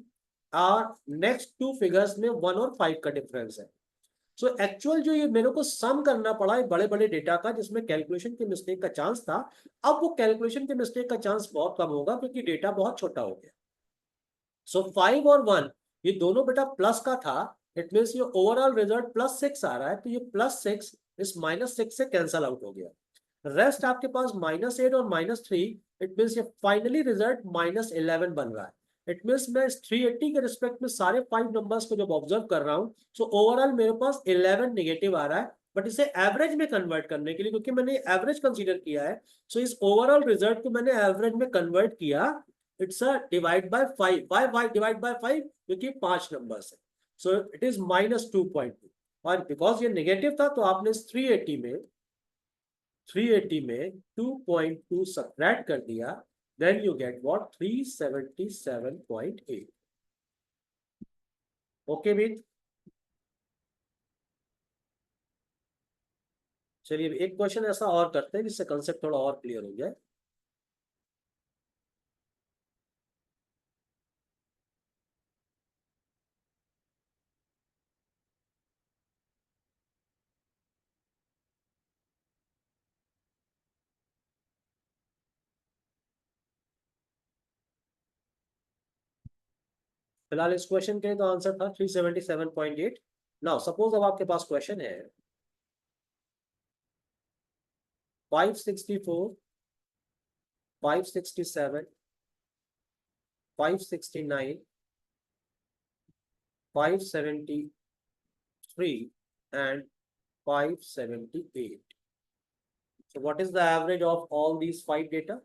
और नेक्स्ट टू फिगर्स में 1 और 5 का डिफरेंस है। सो एक्चुअल जो ये मेरे को सम करना पड़ा है बड़े बड़े डेटा का, जिसमें कैलकुलेशन के मिस्टेक का चांस था, अब वो कैलकुलेशन के मिस्टेक का चांस बहुत कम होगा क्योंकि डेटा बहुत छोटा हो गया। सो 5 और 1 ये दोनों बेटा प्लस का था, इट मीन्स ये ओवरऑल रिजल्ट +6 आ रहा है, तो ये +6 इस -6 से कैंसल आउट हो गया। रेस्ट आपके पास -8 और -3, इट मीन्स ये फाइनली रिजल्ट -11 बन रहा है। इट मीन्स मैं इस 380 के रिस्पेक्ट में सारे 5 नंबर्स को जब ऑब्जर्व कर रहा हूँ, सो ओवरऑल मेरे पास 11 नेगेटिव आ रहा है। बट इसे एवरेज में कन्वर्ट करने के लिए, क्योंकि मैंने एवरेज कंसीडर किया है, सो इस ओवरऑल रिजल्ट को मैंने एवरेज में कन्वर्ट किया। It's a divide by 5, y divide by 5, क्योंकि 5 नंबर्स है, सो इट इज -2.2। और बिकॉज ये नेगेटिव था, तो आपने इस 380 में 2.2 सब्ट्रैक्ट कर दिया, then you get what, 377.8। Okay Meet? चलिए एक क्वेश्चन ऐसा और करते हैं जिससे कंसेप्ट थोड़ा और क्लियर हो जाए। फिलहाल इस क्वेश्चन के तो आंसर था 377.8। नाउ सपोज अब आपके पास क्वेश्चन है 564, 567, 569, 573 and 578. So what is the average of all these 5 data?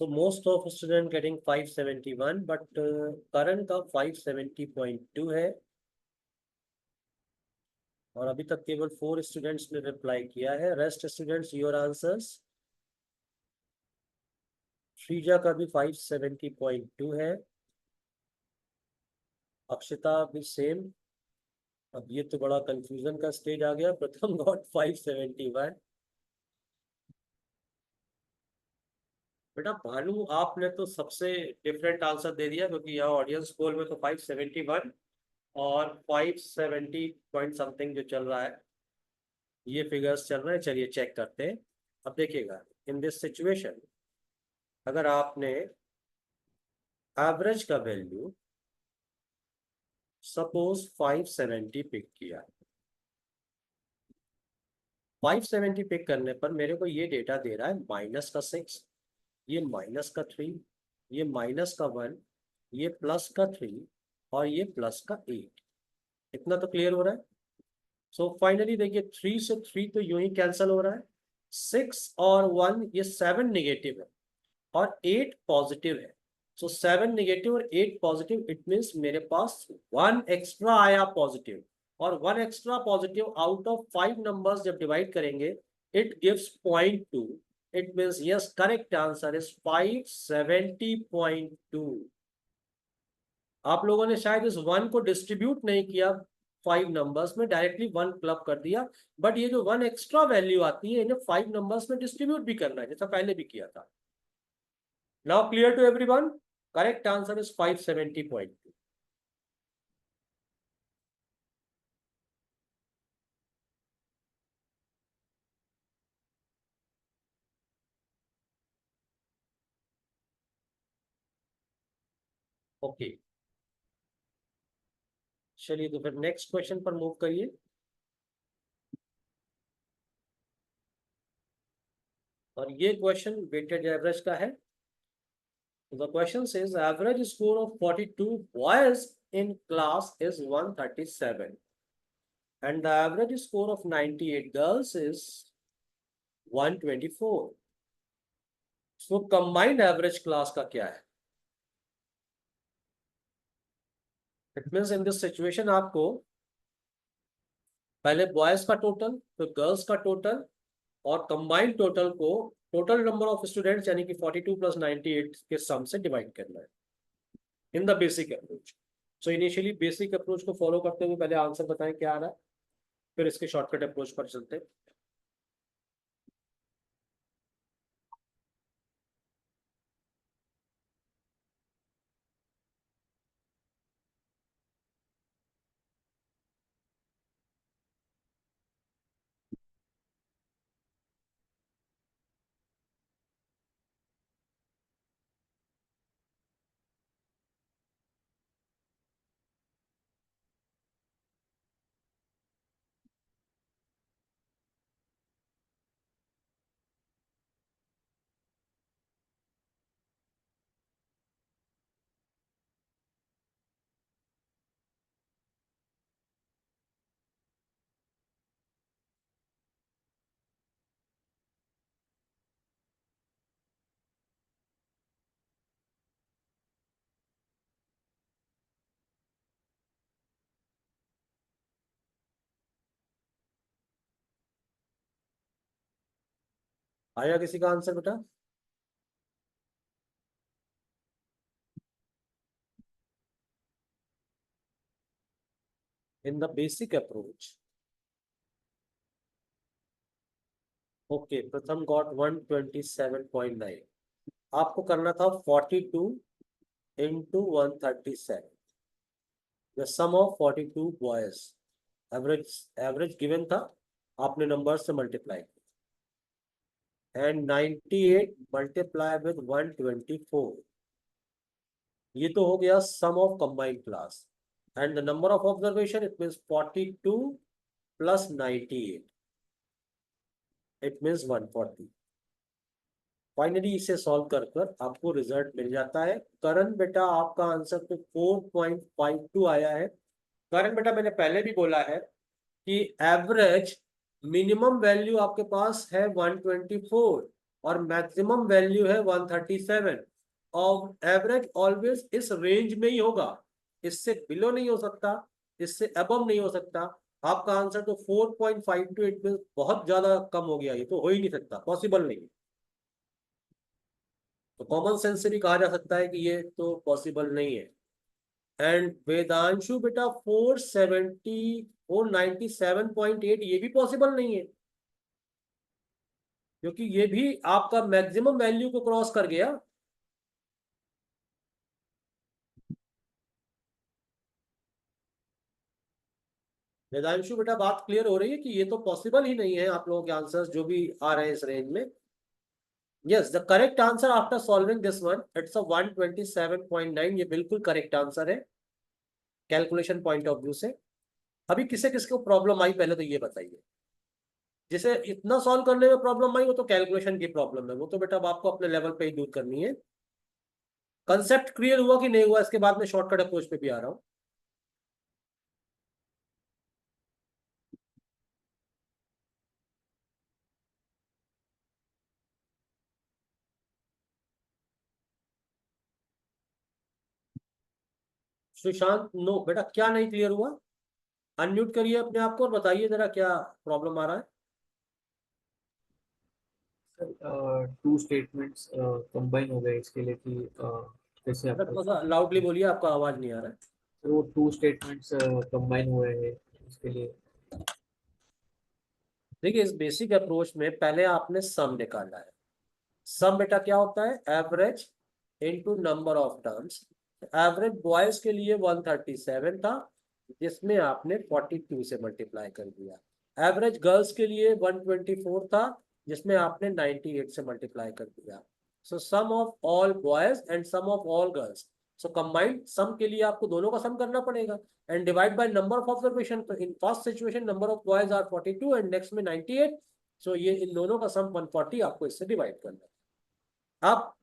So most of student getting 571, but current का 570.2 है और अभी तक केवल 4 स्टूडेंट्स ने रिप्लाई किया है। Rest students your answers. Shreeja का भी 570.2 है, अक्षिता भी सेम। अब ये तो बड़ा कंफ्यूजन का स्टेज आ गया। प्रथम गॉट 571। बेटा भानु आपने तो सबसे डिफरेंट आंसर दे दिया, क्योंकि यहाँ ऑडियंस पोल में तो 571 और 570 पॉइंट समथिंग जो चल रहा है, ये फिगर्स चल रहे हैं। चलिए चेक करते हैं। अब देखिएगा, इन दिस सिचुएशन अगर आपने एवरेज का वैल्यू सपोज 570 पिक किया, 570 पिक करने पर मेरे को ये डेटा दे रहा है माइनस का 6, ये माइनस का 3, ये माइनस का 1, ये प्लस का 3 और ये प्लस का 8। इतना तो क्लियर हो रहा है। सो फाइनली देखिए 3 से 3 तो यूं ही कैंसिल हो रहा है, 6 और 1 ये 7 नेगेटिव है और 8 पॉजिटिव है। सो 7 नेगेटिव और 8 पॉजिटिव, इट मीन्स मेरे पास 1 एक्स्ट्रा आया पॉजिटिव, और 1 extra positive out of 5 numbers जब डिवाइड करेंगे it gives 0.2। It means yes, correct answer is 570.2। आप लोगों ने शायद इस 1 को डिस्ट्रीब्यूट नहीं किया 5 नंबर्स में, डायरेक्टली 1 क्लब कर दिया, बट ये जो 1 एक्स्ट्रा वैल्यू आती है इन्हें 5 नंबर्स में डिस्ट्रीब्यूट भी करना है, जैसा पहले भी किया था। Now clear to everyone? Correct answer is 570.2. Okay, चलिए तो फिर नेक्स्ट क्वेश्चन पर मूव करिए। और ये क्वेश्चन वेटेड एवरेज का है। The question says average score of 42 boys in class is 137 and the average score of 98 girls is 124. So combined average class का क्या है? It means in this situation आपको पहले बॉयज का टोटल, फिर girls का टोटल और कंबाइंड टोटल को टोटल नंबर ऑफ स्टूडेंट्स यानी कि 42 प्लस 98 के सम से डिवाइड करना है in the basic approach. So initially basic approach को फॉलो करते हुए पहले आंसर बताएं क्या आ रहा है, फिर इसके शॉर्टकट अप्रोच पर चलते हैं। आया किसी का आंसर बेटा? In the basic approach okay, प्रथम गॉट 127.9। आपको करना था 42 into 137, the sum of 42 boys, average given था, आपने नंबर से मल्टीप्लाई किया, एंड 98 मल्टीप्लाई विद 124, ये तो हो गया sum of combined class, and the number of observation it means 42 plus 98, it means 140। Finally इसे सॉल्व कर कर आपको रिजल्ट मिल जाता है। करण बेटा आपका आंसर तो 4.52 आया है। करण बेटा मैंने पहले भी बोला है कि एवरेज मिनिमम वैल्यू आपके पास है 124 और मैक्सिमम वैल्यू है 137, और एवरेज ऑलवेज इस रेंज में ही होगा, इससे बिलो नहीं हो सकता, इससे अबव नहीं हो सकता। आपका आंसर तो 4.52, इट मीन बहुत ज्यादा कम हो गया, ये तो हो ही नहीं सकता, पॉसिबल नहीं। तो कॉमन सेंस से भी कहा जा सकता है कि ये तो पॉसिबल नहीं है। एंड वेदांशु बेटा 497.8 ये भी पॉसिबल नहीं है, क्योंकि ये भी आपका मैक्सिमम वैल्यू को क्रॉस कर गया। वेदांशु बेटा बात क्लियर हो रही है कि ये तो पॉसिबल ही नहीं है, आप लोगों के आंसर्स जो भी आ रहे हैं इस रेंज में। Yes, the correct answer after solving this one it's a 127.9, ये बिल्कुल करेक्ट आंसर है कैलकुलेशन पॉइंट ऑफ व्यू से। अभी किसे किसको प्रॉब्लम आई पहले तो ये बताइए। जिसे इतना सॉल्व करने में प्रॉब्लम आई वो तो कैलकुलेशन की प्रॉब्लम है, वो तो बेटा अब आपको अपने लेवल पे ही दूर करनी है। कंसेप्ट क्लियर हुआ कि नहीं हुआ, इसके बाद में शॉर्टकट अप्रोच पे भी आ रहा हूं। सुशांत नो बेटा, क्या नहीं क्लियर हुआ? अनम्यूट करिए अपने आप को और बताइए जरा क्या प्रॉब्लम आ रहा है। टू स्टेटमेंट्स कंबाइन हो गए इसके लिए कि जैसे बेटा आपका थोड़ा सा लाउडली बोलिए, आपका आवाज नहीं आ रहा है। वो टू स्टेटमेंट्स कंबाइन हुए हैं इसके लिए। देखिए इस बेसिक अप्रोच में पहले आपने सम निकालना है। सम बेटा क्या होता है? Average into number of terms. Average boys के लिए 137 था, जिसमें आपने 42 से मल्टीप्लाई कर दिया। एवरेज गर्ल्स के लिए 124 था, जिसमें आपने 98 से मल्टीप्लाई कर दिया। So sum of all boys and sum of all girls, so combined sum के लिए आपको दोनों का सम करना पड़ेगा and divide by number of observation. तो in first situation number of boys are 42 and next में 98, सो ये इन दोनों का सम 140 आपको इससे डिवाइड करना है। आप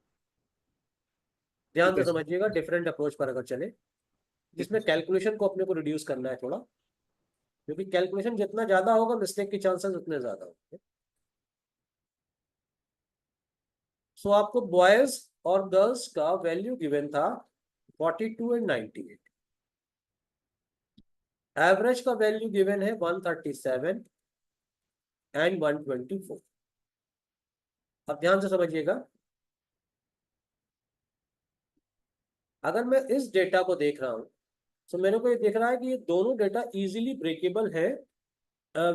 ध्यान ठीक से है सर। समझिएगा, डिफरेंट अप्रोच पर अगर चले ठीक है जिसमें सर। कैलकुलेशन को अपने को रिड्यूस करना है थोड़ा, क्योंकि कैलकुलेशन जितना ज्यादा होगा मिस्टेक के चांसेस उतने ज्यादा होंगे। सो आपको बॉयज और गर्ल्स का वैल्यू गिवन था 42 एंड 98। एवरेज का वैल्यू गिवन है 137 एंड 124। अब ध्यान से समझिएगा, अगर मैं इस डेटा को देख रहा हूं तो मेरे को ये दिख रहा है कि ये दोनों डेटा इजीली ब्रेकेबल है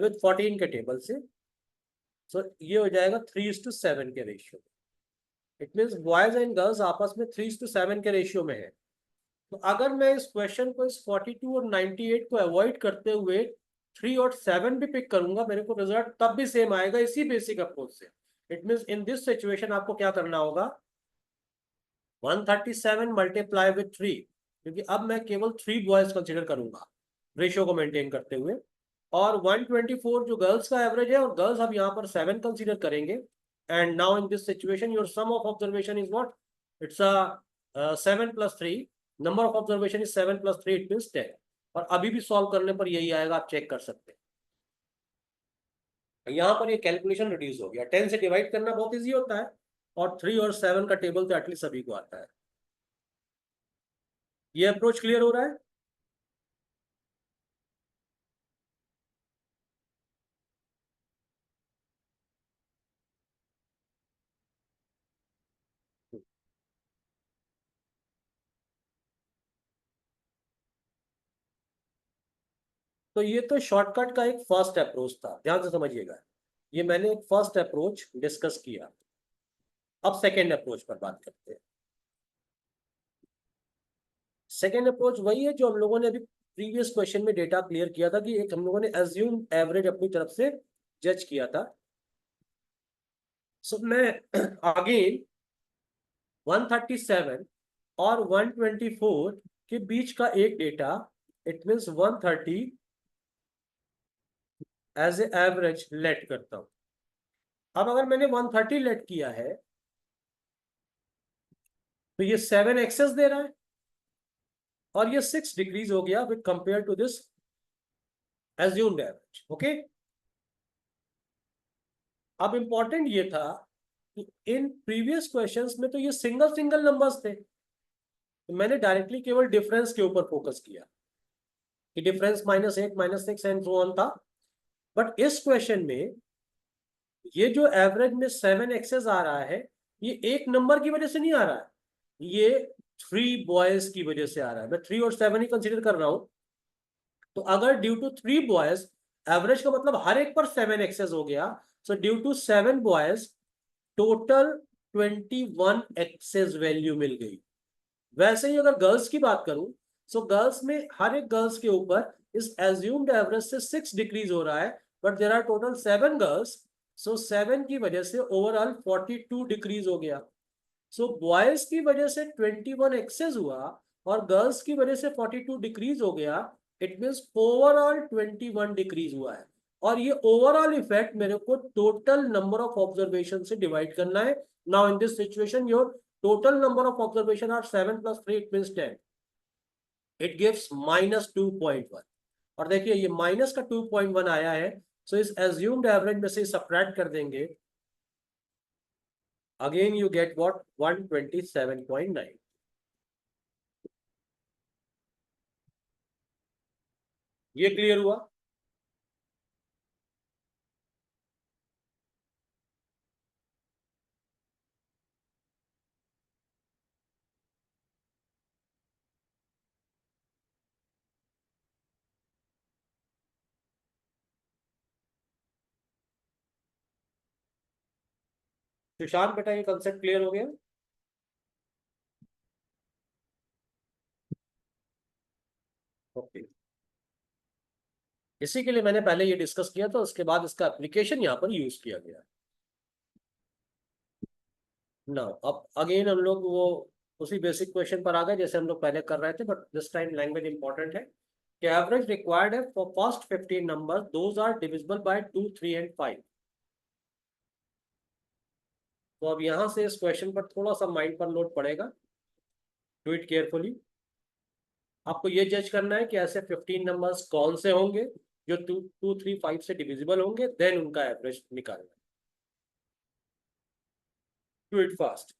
विद 14 के टेबल से। सो ये हो जाएगा 3:7 के ratio. It means boys and girls आपस में 3:7 के रेशियो में है। तो अगर मैं इस क्वेश्चन को इस 42 और 98 को अवॉइड करते हुए 3 और 7 भी पिक करूंगा, मेरे को रिजल्ट तब भी सेम आएगा इसी बेसिक अप्रोच से। It means in this situation आपको क्या करना होगा? 137 मल्टीप्लाई विथ 3, क्योंकि अब मैं केवल 3 बॉयज कंसिडर करूंगा रेशियो को मेंटेन करते हुए, और 124 जो गर्ल्स का एवरेज है, और गर्ल्स अब यहाँ पर 7 कंसिडर करेंगे। And now in this situation your sum of observation is what? It's a 7 + 3, number of observation is 7 + 3, it means 10। और अभी भी सॉल्व करने पर यही आएगा, आप चेक कर सकते हैं। यहाँ पर ये कैलकुलेशन रिड्यूस हो गया, 10 से डिवाइड करना बहुत ईजी होता है, और 3 और 7 का टेबल तो एटलीस्ट सभी को आता है। ये अप्रोच क्लियर हो रहा है? तो ये तो शॉर्टकट का एक फर्स्ट अप्रोच था, ध्यान से समझिएगा। ये मैंने एक फर्स्ट अप्रोच डिस्कस किया। अब सेकेंड अप्रोच पर बात करते हैं। सेकेंड अप्रोच वही है जो हम लोगों ने अभी प्रीवियस क्वेश्चन में डेटा क्लियर किया था, कि एक हम लोगों ने एज्यूम एवरेज अपनी तरफ से जज किया था। सो मैं अगेन 137 और 124 के बीच का एक data, it means 130 as a average let करता हूं। अब अगर मैंने 130 लेट किया है तो ये 7 एक्सेस दे रहा है और ये 6 डिक्रीज हो गया with compare to this assumed average. Okay, अब इंपॉर्टेंट ये था कि इन प्रीवियस क्वेश्चंस में तो ये सिंगल सिंगल नंबर्स थे, तो मैंने डायरेक्टली केवल डिफरेंस के ऊपर फोकस किया कि डिफरेंस -8 -6 एंड सो ऑन था। बट इस क्वेश्चन में ये जो एवरेज में 7 एक्सेस आ रहा है, ये एक नंबर की वजह से नहीं आ रहा है, ये 3 बॉयज की वजह से आ रहा है। मैं 3 और 7 ही कंसिडर कर रहा हूं। तो अगर ड्यू टू 3 बॉयज, एवरेज का मतलब हर एक पर 7 एक्सेस हो गया, so due to 7 boys total 21 excess value मिल गई। वैसे ही अगर गर्ल्स की बात करूं, सो गर्ल्स में हर एक गर्ल्स के ऊपर इस एज्यूम्ड एवरेज से 6 डिक्रीज हो रहा है, but there are total 7 girls, so 7 की वजह से ओवरऑल 42 डिक्रीज हो गया। सो बॉयज की वजह से 21 एक्सेस हुआ और गर्ल्स की वजह से 42 डिक्रीज हो गया। इट मीन्स ओवरऑल 21 डिक्रीज हुआ है। और ये ओवरऑल इफेक्ट मेरे को टोटल नंबर ऑफ ऑब्जर्वेशन से डिवाइड करना है। Now in this situation your total number of observation are 7 + 3, it means 10। It gives -2.1। और देखिए ये माइनस का 2.1 आया है, सो इस एज्यूम्ड एवरेज में से सब्ट्रैक्ट कर देंगे, अगेन यू गेट व्हाट 127.9। ये क्लियर हुआ? सुशांत बेटा, ये कंसेप्ट क्लियर हो गया? ओके, इसी के लिए मैंने पहले ये डिस्कस किया था, उसके बाद इसका एप्लीकेशन यहाँ पर यूज किया गया। ना अब अगेन हम लोग वो उसी बेसिक क्वेश्चन पर आ गए जैसे हम लोग पहले कर रहे थे, but this time language important है कि एवरेज रिक्वायर्ड है for first 15 number, those are divisible by 2, 3 and 5। तो अब यहाँ से इस क्वेश्चन पर थोड़ा सा माइंड पर लोड पड़ेगा, डू इट केयरफुली। आपको ये जज करना है कि ऐसे 15 नंबर्स कौन से होंगे जो 2, 2, 3, 5 से डिविजिबल होंगे, देन उनका एवरेज निकालना। Do it fast.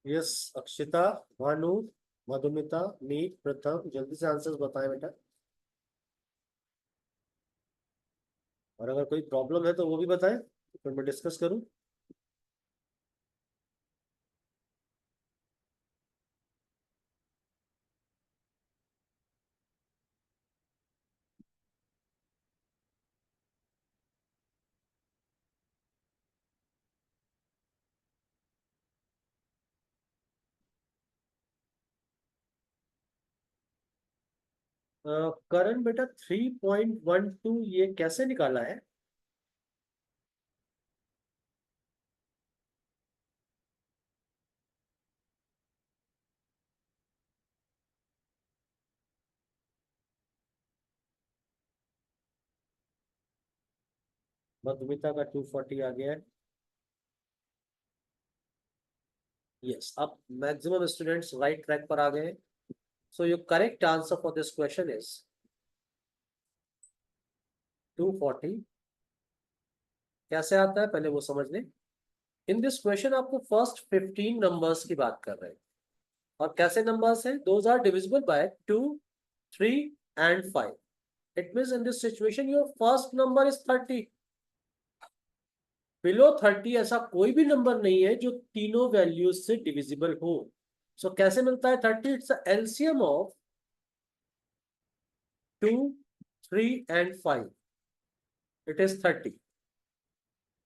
Yes, Akshita, Bhanu, Madhumita, नीट, प्रथम, जल्दी से आंसर्स बताएं बेटा। और अगर कोई प्रॉब्लम है तो वो भी बताएं, फिर मैं डिस्कस करूं। करण बेटा 3.12 ये कैसे निकाला है? मधुमिता का 240 आ गया है। यस, अब मैक्सिमम स्टूडेंट्स राइट ट्रैक पर आ गए हैं। So your correct answer for this question is 240। कैसे आता है पहले वो समझ लें। इन दिस क्वेश्चन आपको फर्स्ट 15 नंबर्स की बात कर रहे हैं, और कैसे नंबर्स हैं? Those are divisible by 2, 3 and 5. It means in this situation your first number is 30. Below 30 ऐसा कोई भी नंबर नहीं है जो तीनों वैल्यूज से डिविजिबल हो। सो कैसे मिलता है 30? It's LCM of 2, 3 and 5. It is 30।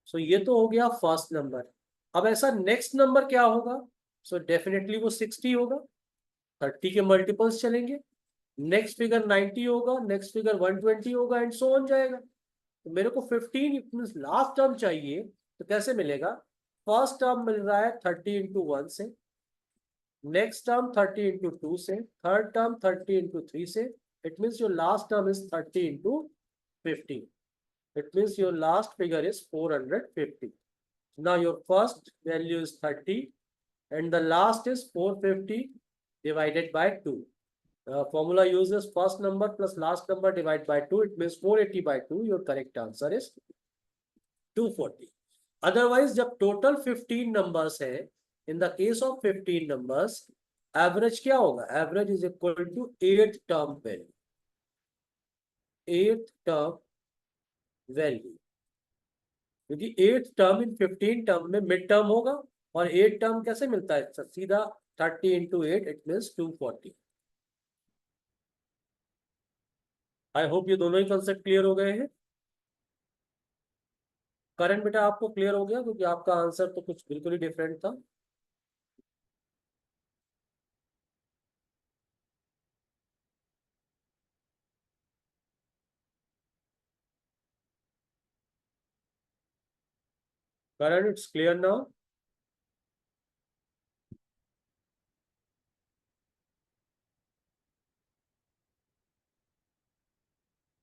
सो ये तो हो गया फर्स्ट नंबर। अब ऐसा नेक्स्ट नंबर क्या होगा? सो डेफिनेटली वो 60 होगा। 30 के मल्टीपल्स चलेंगे। नेक्स्ट फिगर 90 होगा, नेक्स्ट फिगर 120 होगा एंड सो ऑन जाएगा। तो मेरे को 15 मींस लास्ट टर्म चाहिए, तो कैसे मिलेगा? फर्स्ट टर्म मिल रहा है 30 इंटू 1 से, नेक्स्ट टर्म 30 इंटू 2 से, थर्ड टर्म 30 इंटू 3 से। It means your last term is 30 into 15। It means your last figure is 450। Now your first value is 30 and the last is 450 divided by 2. Formula uses first number plus last number divided by 2. It means 480 by 2. Your correct answer is 240. Otherwise, जब total 15 numbers है, in the case of 15 numbers, average क्या होगा? Average is equal to 8th term value. 8th term value. क्योंकि 8th term in 15 term में mid term होगा, और 8 term कैसे मिलता है? सीधा 30 into 8, it means 240। I hope ये दोनों ही कंसेप्ट क्लियर हो गए हैं। करण बेटा आपको क्लियर हो गया? क्योंकि आपका आंसर तो कुछ बिल्कुल ही डिफरेंट था। Karan, it's clear now?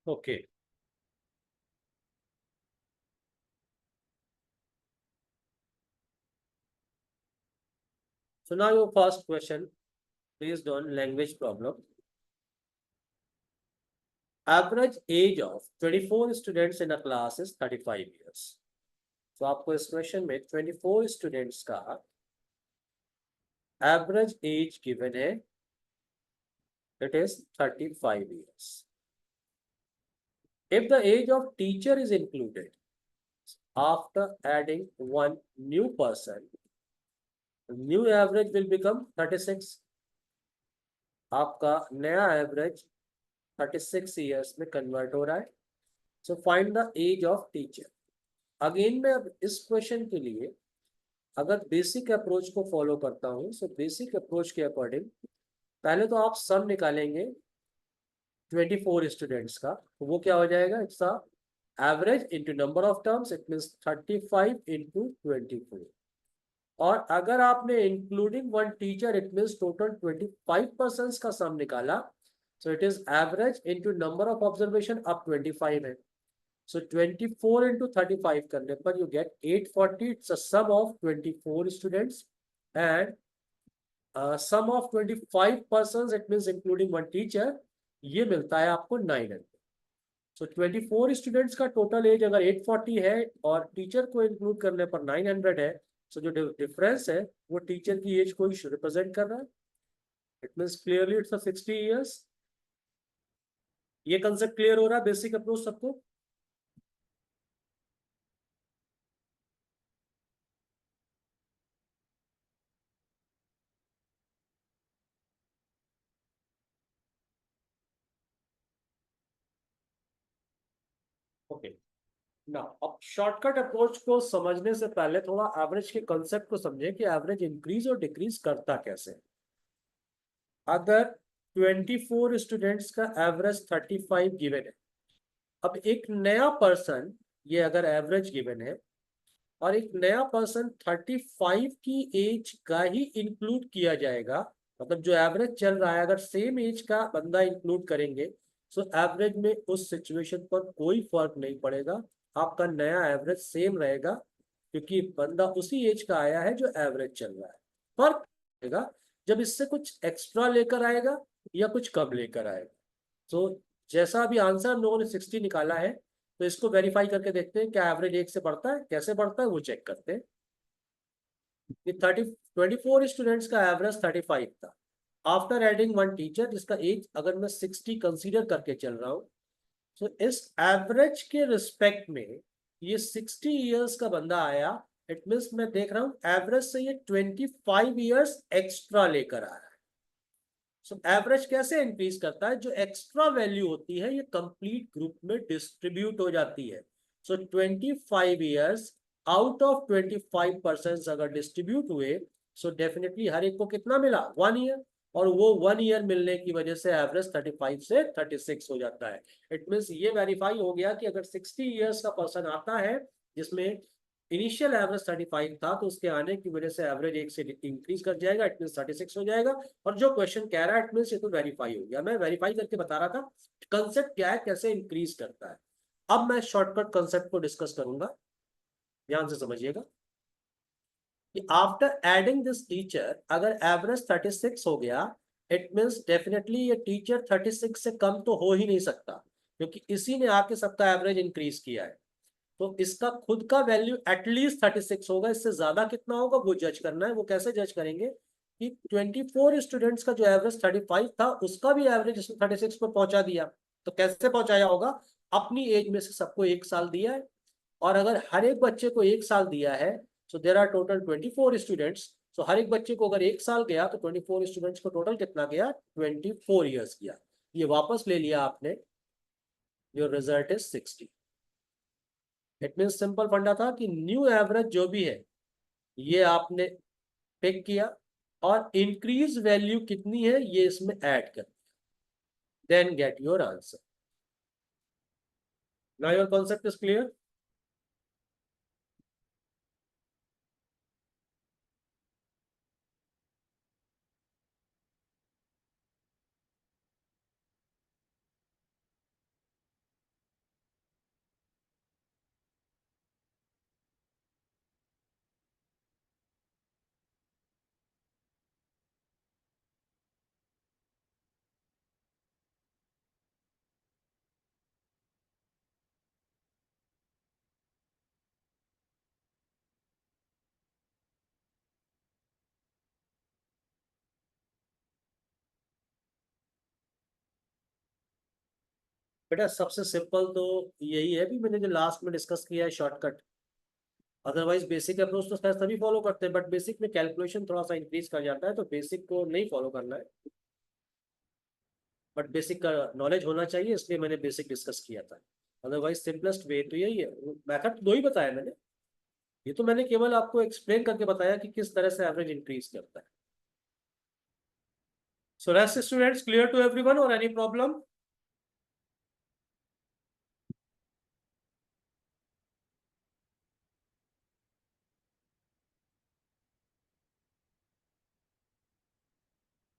Okay, so now your first question based on language problem. Average age of 24 students in a class is 35 years. तो आपको इस क्वेश्चन में 24 स्टूडेंट्स का एवरेज एज गिवन है, it is 35 years. If the age of teacher is included after adding one new person, new average will become 36. आपका नया average 36 years में convert हो रहा है। So find the age of teacher. Again मैं अब इस क्वेश्चन के लिए अगर बेसिक अप्रोच को फॉलो करता हूं, सो बेसिक अप्रोच के अकॉर्डिंग पहले तो आप सम निकालेंगे 24 स्टूडेंट्स का, तो वो क्या हो जाएगा? It's average into number of terms, it means 35 into 24। और अगर आपने including one teacher, it means total 25 persons का सम निकाला, so it is average into number of observation, अब 25 है। So 24 into 35 करने पर you get 840. It's a sum of 24 students and sum of 25 persons. It means including one teacher. ये मिलता है आपको 900. So 24 students का total age अगर 840 है और टीचर को इंक्लूड करने पर 900 है, so जो डिफरेंस है वो टीचर की एज को ही रिप्रेजेंट कर रहा है। It means clearly it's a 60 years. ये कंसेप्ट क्लियर हो रहा है? बेसिक अप्रोच सबको? ओके ना, अब शॉर्टकट अप्रोच को समझने से पहले थोड़ा एवरेज के कंसेप्ट को समझें कि एवरेज इंक्रीज और डिक्रीज करता कैसे। अगर 24 स्टूडेंट्स का एवरेज 35 गिवन है। अब एक नया पर्सन, ये अगर एवरेज गिवन है और एक नया पर्सन 35 की एज का ही इंक्लूड किया जाएगा, मतलब जो एवरेज चल रहा है अगर सेम एज का बंदा इंक्लूड करेंगे तो एवरेज में उस सिचुएशन पर कोई फर्क नहीं पड़ेगा, आपका नया एवरेज सेम रहेगा क्योंकि बंदा उसी एज का आया है जो एवरेज चल रहा है। फर्क पड़ेगा जब इससे कुछ एक्स्ट्रा लेकर आएगा या कुछ कम लेकर आएगा। तो जैसा अभी आंसर हम लोगों ने 60 निकाला है, तो इसको वेरीफाई करके देखते हैं क्या एवरेज 1 से बढ़ता है, कैसे बढ़ता है वो चेक करते हैं। ये 24 स्टूडेंट्स का एवरेज 35 था आफ्टर एडिंग वन टीचर, जिसका एज अगर मैं 60 कंसीडर करके चल रहा हूँ, तो इस एवरेज के रिस्पेक्ट में ये 60 इयर्स का बंदा आया, इट मीन्स मैं देख रहा हूँ एवरेज से ये 25 इयर्स एक्स्ट्रा लेकर आ रहा है। सो एवरेज कैसे इंक्रीज करता है, जो एक्स्ट्रा वैल्यू होती है ये कंप्लीट ग्रुप में डिस्ट्रीब्यूट हो जाती है। सो 25 इयर्स आउट ऑफ 25% अगर डिस्ट्रीब्यूट हुए, सो डेफिनेटली हर एक को कितना मिला, 1 ईयर, और वो 1 ईयर मिलने की वजह से एवरेज 35 से 36 हो जाता है। इट मीन्स ये वेरीफाई हो गया कि अगर 60 इयर्स का पर्सन आता है जिसमें इनिशियल एवरेज 35 था, तो उसके आने की वजह से एवरेज 1 से इंक्रीज कर जाएगा, इट मीन 36 हो जाएगा। और जो क्वेश्चन कह रहा है इट मीन ये तो वेरीफाई हो गया, मैं वेरीफाई करके बता रहा था कंसेप्ट क्या है, कैसे इंक्रीज करता है। अब मैं शॉर्टकट कंसेप्ट को डिस्कस करूंगा, ध्यान से समझिएगा कि आफ्टर एडिंग दिस टीचर अगर एवरेज 36 हो गया, इट मीन्स डेफिनेटली ये टीचर 36 से कम तो हो ही नहीं सकता क्योंकि इसी ने आके सबका एवरेज इंक्रीज किया है। तो इसका खुद का वैल्यू एटलीस्ट 36 होगा, इससे ज्यादा कितना होगा वो जज करना है। वो कैसे जज करेंगे कि 24 स्टूडेंट्स का जो एवरेज 35 था उसका भी एवरेज 36 पर पहुंचा दिया। तो कैसे पहुंचाया होगा, अपनी एज में से सबको 1 साल दिया है, और अगर हर एक बच्चे को 1 साल दिया है, सो देर आर टोटल 24 स्टूडेंट्स, सो हर एक बच्चे को अगर 1 साल गया तो 24 स्टूडेंट्स को टोटल कितना गया, 24 ईयर्स गया। ये वापस ले लिया आपने, your result is 60। It mean simple फंडा था कि न्यू एवरेज जो भी है ये आपने पिक किया और इंक्रीज वैल्यू कितनी है ये इसमें ऐड कर, then get your answer. Now your concept is clear. बेटा सबसे सिंपल तो यही है भी, मैंने जो लास्ट में डिस्कस किया है शॉर्टकट। अदरवाइज बेसिक अप्रोच तो खैर सभी फॉलो करते हैं, बट बेसिक में कैलकुलेशन थोड़ा सा इंक्रीज कर जाता है, तो बेसिक को नहीं फॉलो करना है, बट बेसिक का नॉलेज होना चाहिए, इसलिए मैंने बेसिक डिस्कस किया था। अदरवाइज सिंपलेस्ट वे तो यही है, मेथड तो दो ही बताया मैंने, ये तो मैंने केवल आपको एक्सप्लेन करके बताया कि किस तरह से एवरेज इंक्रीज करता है। So rest students clear to everyone और एनी प्रॉब्लम?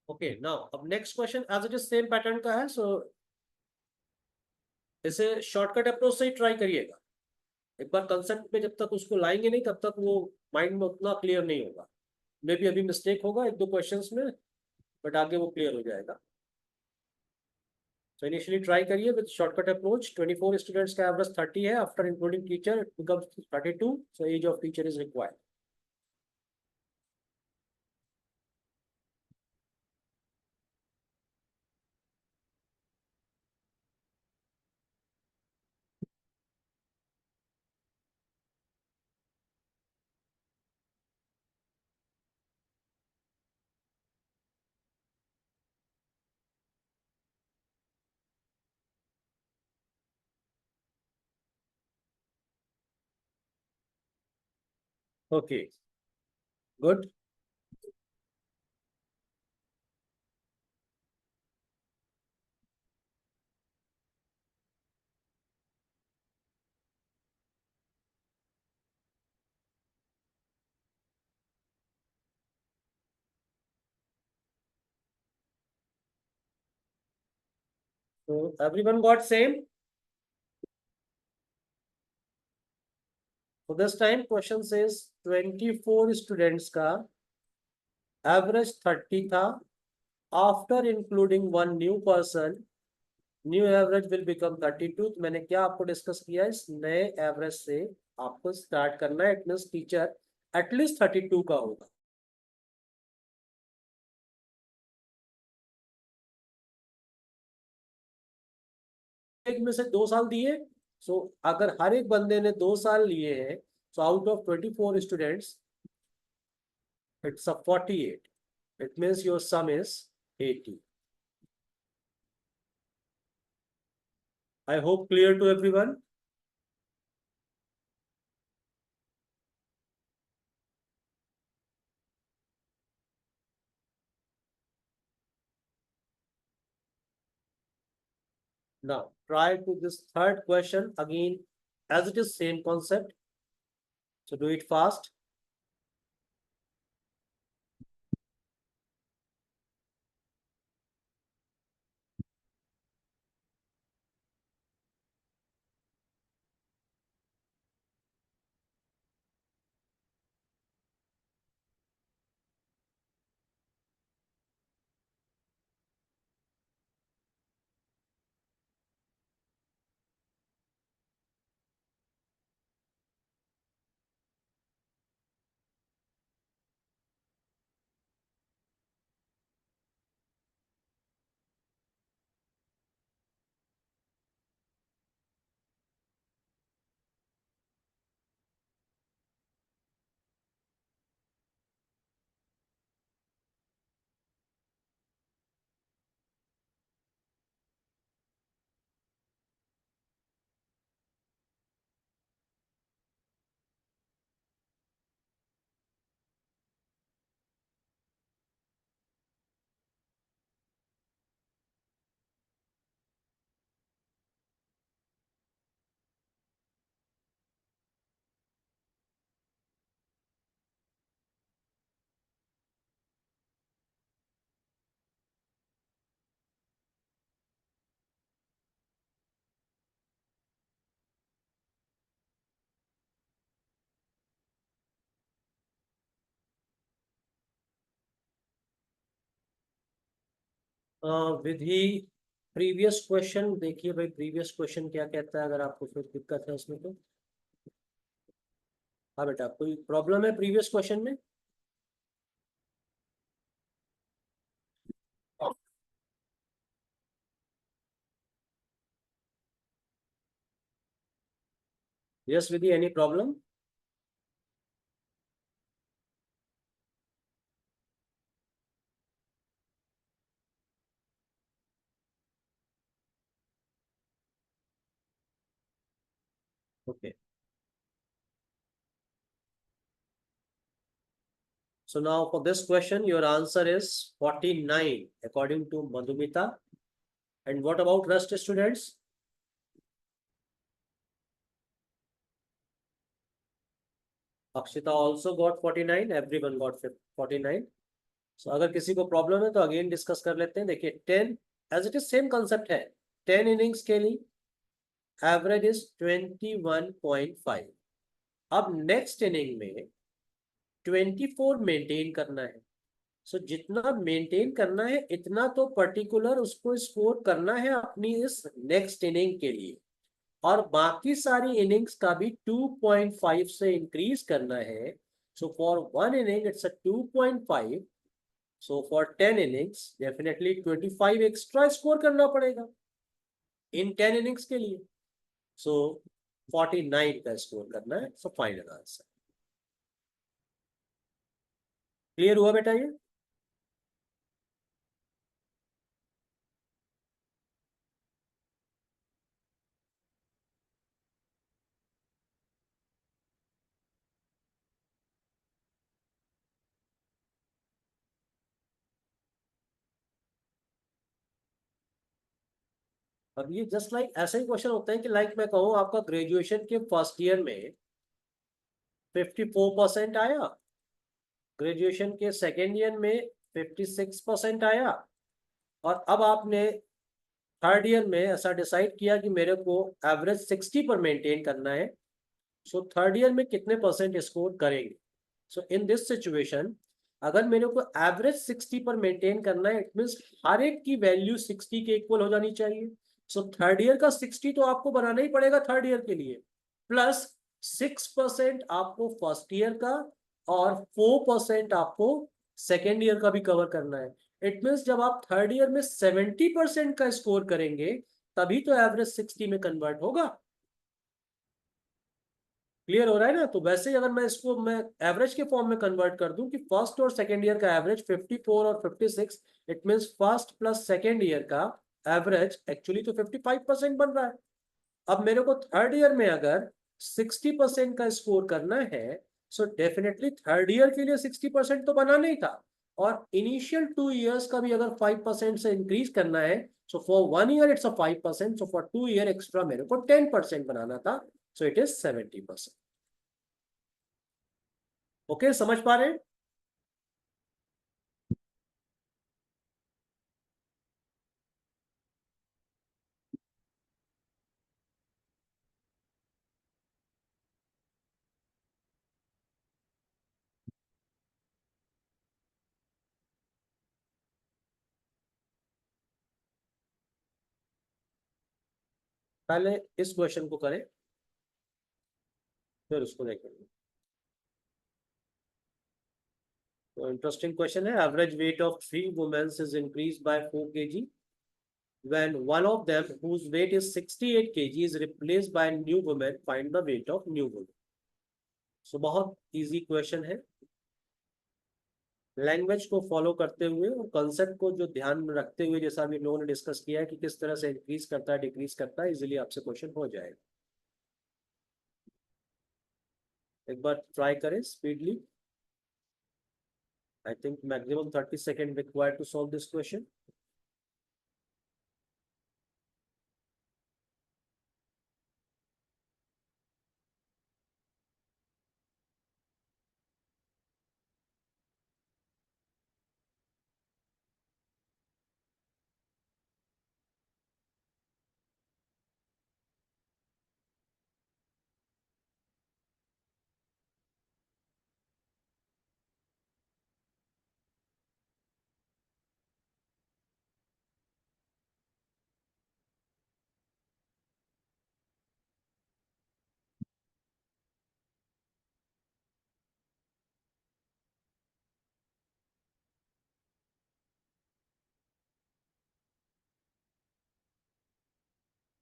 ओके नाउ अब next question as it is same pattern का है, सो इसे शॉर्टकट अप्रोच से ही ट्राई करिएगा। एक बार कंसेप्ट पे जब तक उसको लाएंगे नहीं तब तक वो माइंड में उतना क्लियर नहीं होगा। मे बी अभी मिस्टेक होगा एक दो क्वेश्चंस में, बट आगे वो क्लियर हो जाएगा। So initially try करिए with shortcut approach। 24 students का average 30 है, after including teacher it becomes 32, so age of teacher is required। Okay good. So everyone got same? So this time question says 24 students का average 30 था. After including one new person, new average will become 32. तो मैंने क्या आपको discuss किया, इस नए average से आपको स्टार्ट करना है. इट मींस टीचर एटलीस्ट 32 का होगा. एक में से 2 साल दिए. सो अगर हर एक बंदे ने 2 साल लिए हैं, so out of 24 students it's a 48. It means your sum is 80. I hope clear to everyone. Now try to this third question again, as it is same concept, so do it fast. Vidhi previous question देखिए भाई, previous question क्या कहता है. अगर आपको फिर दिक्कत है उसमें तो हाँ बेटा, कोई प्रॉब्लम है प्रीवियस क्वेश्चन में? Yes Vidhi, any problem? Okay. So now for this question, your answer is 49 according to Madhumita. And what about rest students? Akshita also got 49. Everyone got 49. So अगर किसी को प्रॉब्लम है तो अगेन डिस्कस कर लेते हैं. देखिए 10 as it is same concept है. 10 इनिंग्स के लिए एवरेज इज 21.5. अब नेक्स्ट इनिंग में 24 मेंटेन करना है. सो जितना मेंटेन करना है इतना तो पर्टिकुलर उसको स्कोर करना है अपनी इस नेक्स्ट इनिंग के लिए, और बाकी सारी इनिंग्स का भी 2.5 से इंक्रीज करना है. So for one inning it's a 2.5. So for 10 innings definitely 25 extra score करना पड़ेगा इन 10 इनिंग्स के लिए. सो 49 का स्कोर करना है. So final answer. क्लियर हुआ बेटा ये? अब ये जस्ट लाइक ऐसा ही क्वेश्चन होता है कि लाइक मैं कहूँ आपका ग्रेजुएशन के फर्स्ट ईयर में 54% आया, ग्रेजुएशन के सेकेंड ईयर में 56% आया, और अब आपने थर्ड ईयर में ऐसा डिसाइड किया कि मेरे को एवरेज 60 पर मेंटेन करना है, सो थर्ड ईयर में कितने परसेंट स्कोर करेंगे? सो इन दिस सिचुएशन अगर मेरे को एवरेज 60 पर मेंटेन करना है, इट मींस हर एक की वैल्यू 60 के इक्वल हो जानी चाहिए। सो थर्ड ईयर का 60 तो आपको बनाना ही पड़ेगा थर्ड ईयर के लिए, प्लस 6% आपको फर्स्ट ईयर का और 4% आपको सेकेंड ईयर का भी कवर करना है। इट मींस जब आप थर्ड ईयर में 70% का स्कोर करेंगे तभी तो एवरेज 60 में कन्वर्ट होगा। क्लियर हो रहा है ना? तो वैसे ही अगर मैं इसको मैं एवरेज के फॉर्म में कन्वर्ट कर दूं कि फर्स्ट और सेकेंड ईयर का एवरेज 54 और 56, it means first plus second year का एवरेज एक्चुअली तो 55% बन रहा है। अब मेरे को थर्ड ईयर में अगर 60% का स्कोर करना है, सो डेफिनेटली थर्ड ईयर के लिए 60% तो बनाना ही था, और इनिशियल 2 इयर्स का भी अगर 5% से इंक्रीज करना है, so for 1 year it's a 5%, so for 2 year extra मेरे को 10% बनाना था, सो इट इज 70%। ओके, समझ पा रहे हैं? पहले इस क्वेश्चन को करें फिर उसको देखेंगे। तो इंटरेस्टिंग क्वेश्चन है। Average weight of 3 womens is increase by 4 kg when one of them whose weight is 68 kg is replaced by a new woman, find the weight of new woman। सो बहुत easy question है। Language को follow करते हुए और concept को जो ध्यान में रखते हुए, जैसा अभी लोगों ने डिस्कस किया है कि किस तरह से इंक्रीज करता है डिक्रीज करता है, इजीली आपसे क्वेश्चन हो जाएगा। एक बार ट्राई करें speedly. I think maximum 30 seconds required to solve this question.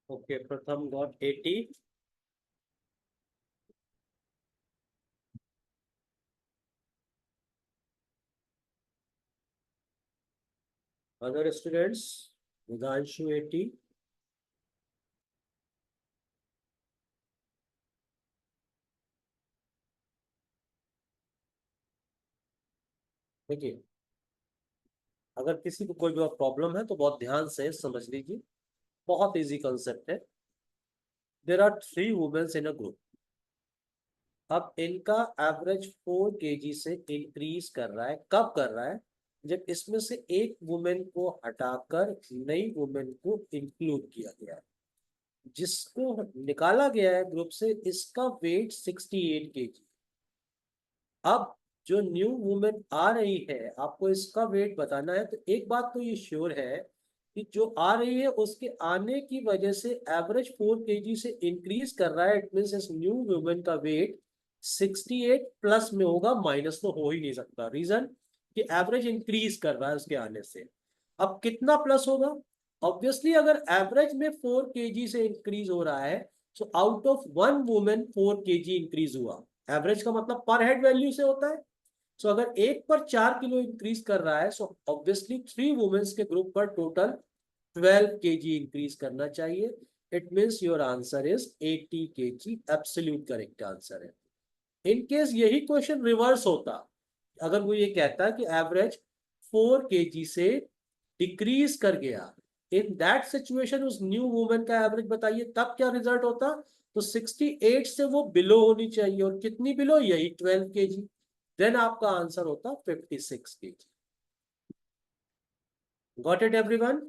Okay, Pratham got 80. Other students, Viganshu 80. देखिए, अगर किसी को कोई भी प्रॉब्लम है तो बहुत ध्यान से समझ लीजिए। बहुत इजी कंसेप्ट है। There are 3 womens in a group. अब इनका एवरेज 4 kg से इंक्रीज कर रहा है। कब कर रहा है? जब इसमें से एक वुमेन को हटाकर नई वुमेन को इंक्लूड किया गया है। जिसको निकाला गया है ग्रुप से, इसका वेट 68 kg। अब जो न्यू वुमेन आ रही है, आपको इसका वेट बताना है। तो एक बात तो ये श्योर है कि जो आ रही है उसके आने की वजह से एवरेज 4 kg से इंक्रीज कर रहा है। इट मींस इस न्यू वुमेन का वेट 68 प्लस में होगा, माइनस तो हो ही नहीं सकता। रीजन कि एवरेज इंक्रीज कर रहा है उसके आने से। अब कितना प्लस होगा? ऑब्वियसली अगर एवरेज में 4 kg से इंक्रीज हो रहा है, so out of 1 women 4 kg increase हुआ। एवरेज का मतलब पर हेड वैल्यू से होता है। सो अगर एक पर 4 किलो इंक्रीज कर रहा है, सो ऑब्वियसली 3 वुमेन्स के ग्रुप पर टोटल 12 kg इंक्रीज करना चाहिए। It means your answer is 80 kg। Absolute correct answer है। इन केस यही क्वेश्चन रिवर्स होता, अगर वो ये कहता कि एवरेज 4 kg से डिक्रीज कर गया, इन दैट सिचुएशन उस न्यू वुमेन का एवरेज बताइए, तब क्या रिजल्ट होता? तो 68 से वो बिलो होनी चाहिए, और कितनी बिलो? यही 12 kg। देन आपका आंसर होता 56 kg। Got it everyone?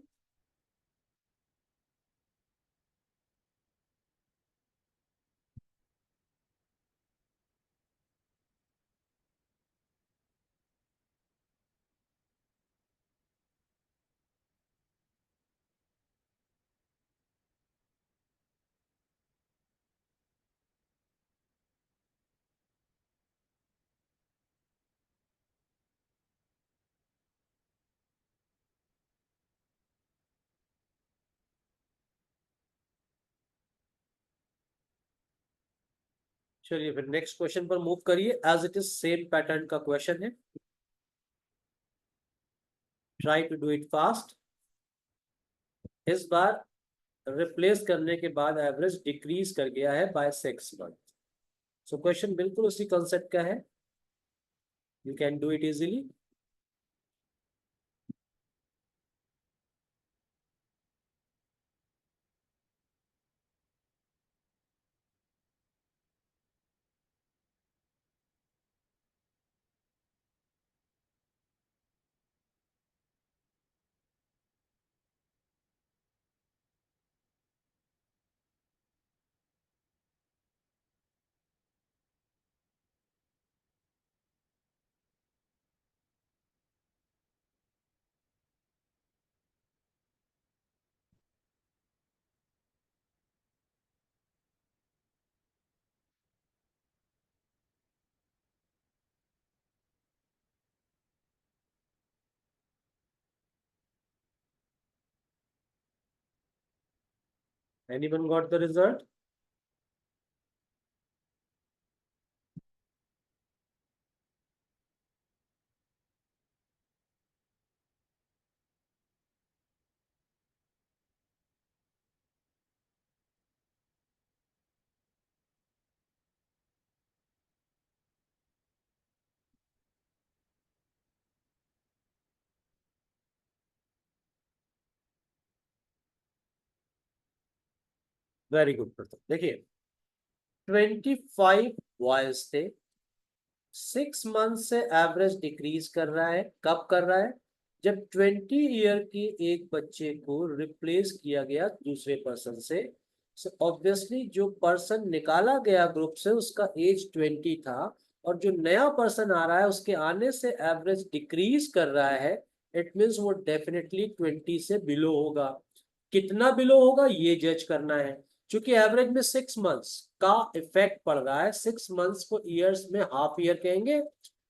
चलिए फिर नेक्स्ट क्वेश्चन पर मूव करिए। As it is same pattern का क्वेश्चन है, try to do it fast. इस बार रिप्लेस करने के बाद एवरेज डिक्रीज कर गया है बाय 6 मंथ। सो क्वेश्चन बिल्कुल उसी कंसेप्ट का है, you can do it easily. Anyone got the result? Very good प्रथम। देखिए 25 बॉयज थे, 6 मंथ से एवरेज डिक्रीज कर रहा है। कब कर रहा है? जब 20 ईयर के एक बच्चे को रिप्लेस किया गया दूसरे पर्सन से। सो ऑब्वियसली जो पर्सन निकाला गया ग्रुप से उसका एज 20 था, और जो नया पर्सन आ रहा है उसके आने से एवरेज डिक्रीज कर रहा है। इट मीन्स वो डेफिनेटली 20 से बिलो होगा। कितना बिलो होगा ये जज करना है, क्योंकि एवरेज में 6 मंथ्स का इफेक्ट पड़ रहा है। 6 मंथ्स को ईयर्स में हाफ ईयर कहेंगे।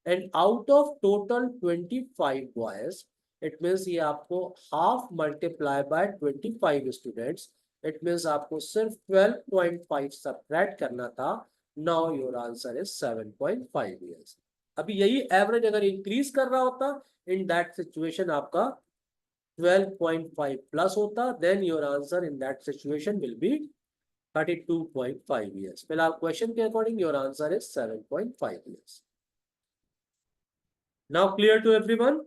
And out of total 25 boys, it means ये आपको half multiply by 25 students, it means आपको सिर्फ 12.5 सब्ट्रैक्ट करना था। Now your answer is 7.5 years. अभी यही एवरेज अगर इंक्रीज कर रहा होता, इन दैट सिचुएशन आपका 12.5 प्लस होता, then your answer in that situation will be 32.5 years. फिलहाल क्वेश्चन के according your answer is 7.5 years. Now clear to everyone?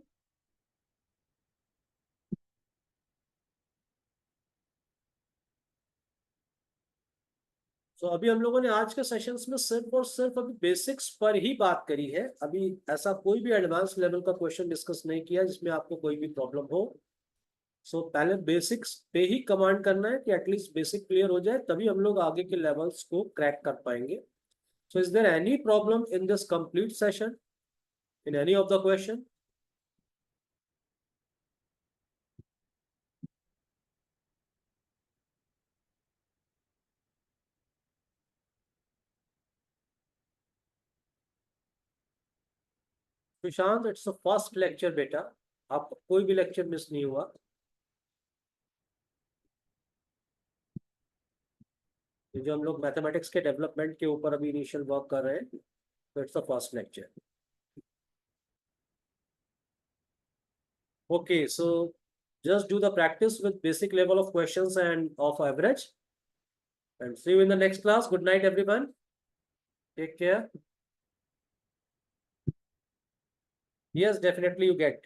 तो अभी हम लोगों ने आज के सेशंस में सिर्फ और सिर्फ अभी बेसिक्स पर ही बात करी है। अभी ऐसा कोई भी एडवांस लेवल का क्वेश्चन डिस्कस नहीं किया जिसमें आपको कोई भी प्रॉब्लम हो। सो पहले बेसिक्स पे ही कमांड करना है कि एटलीस्ट बेसिक क्लियर हो जाए, तभी हम लोग आगे के लेवल्स को क्रैक कर पाएंगे। So is there any problem in this complete session, in any of the question? Sushant, it's the first lecture बेटा, आपका कोई भी लेक्चर मिस नहीं हुआ। ये जो हम लोग मैथमेटिक्स के डेवलपमेंट के ऊपर अभी इनिशियल वर्क कर रहे हैं, तो it's the first lecture. Okay, so just do the practice with basic level of questions and of average, and see you in the next class. Good night everyone, take care. Yes, definitely you get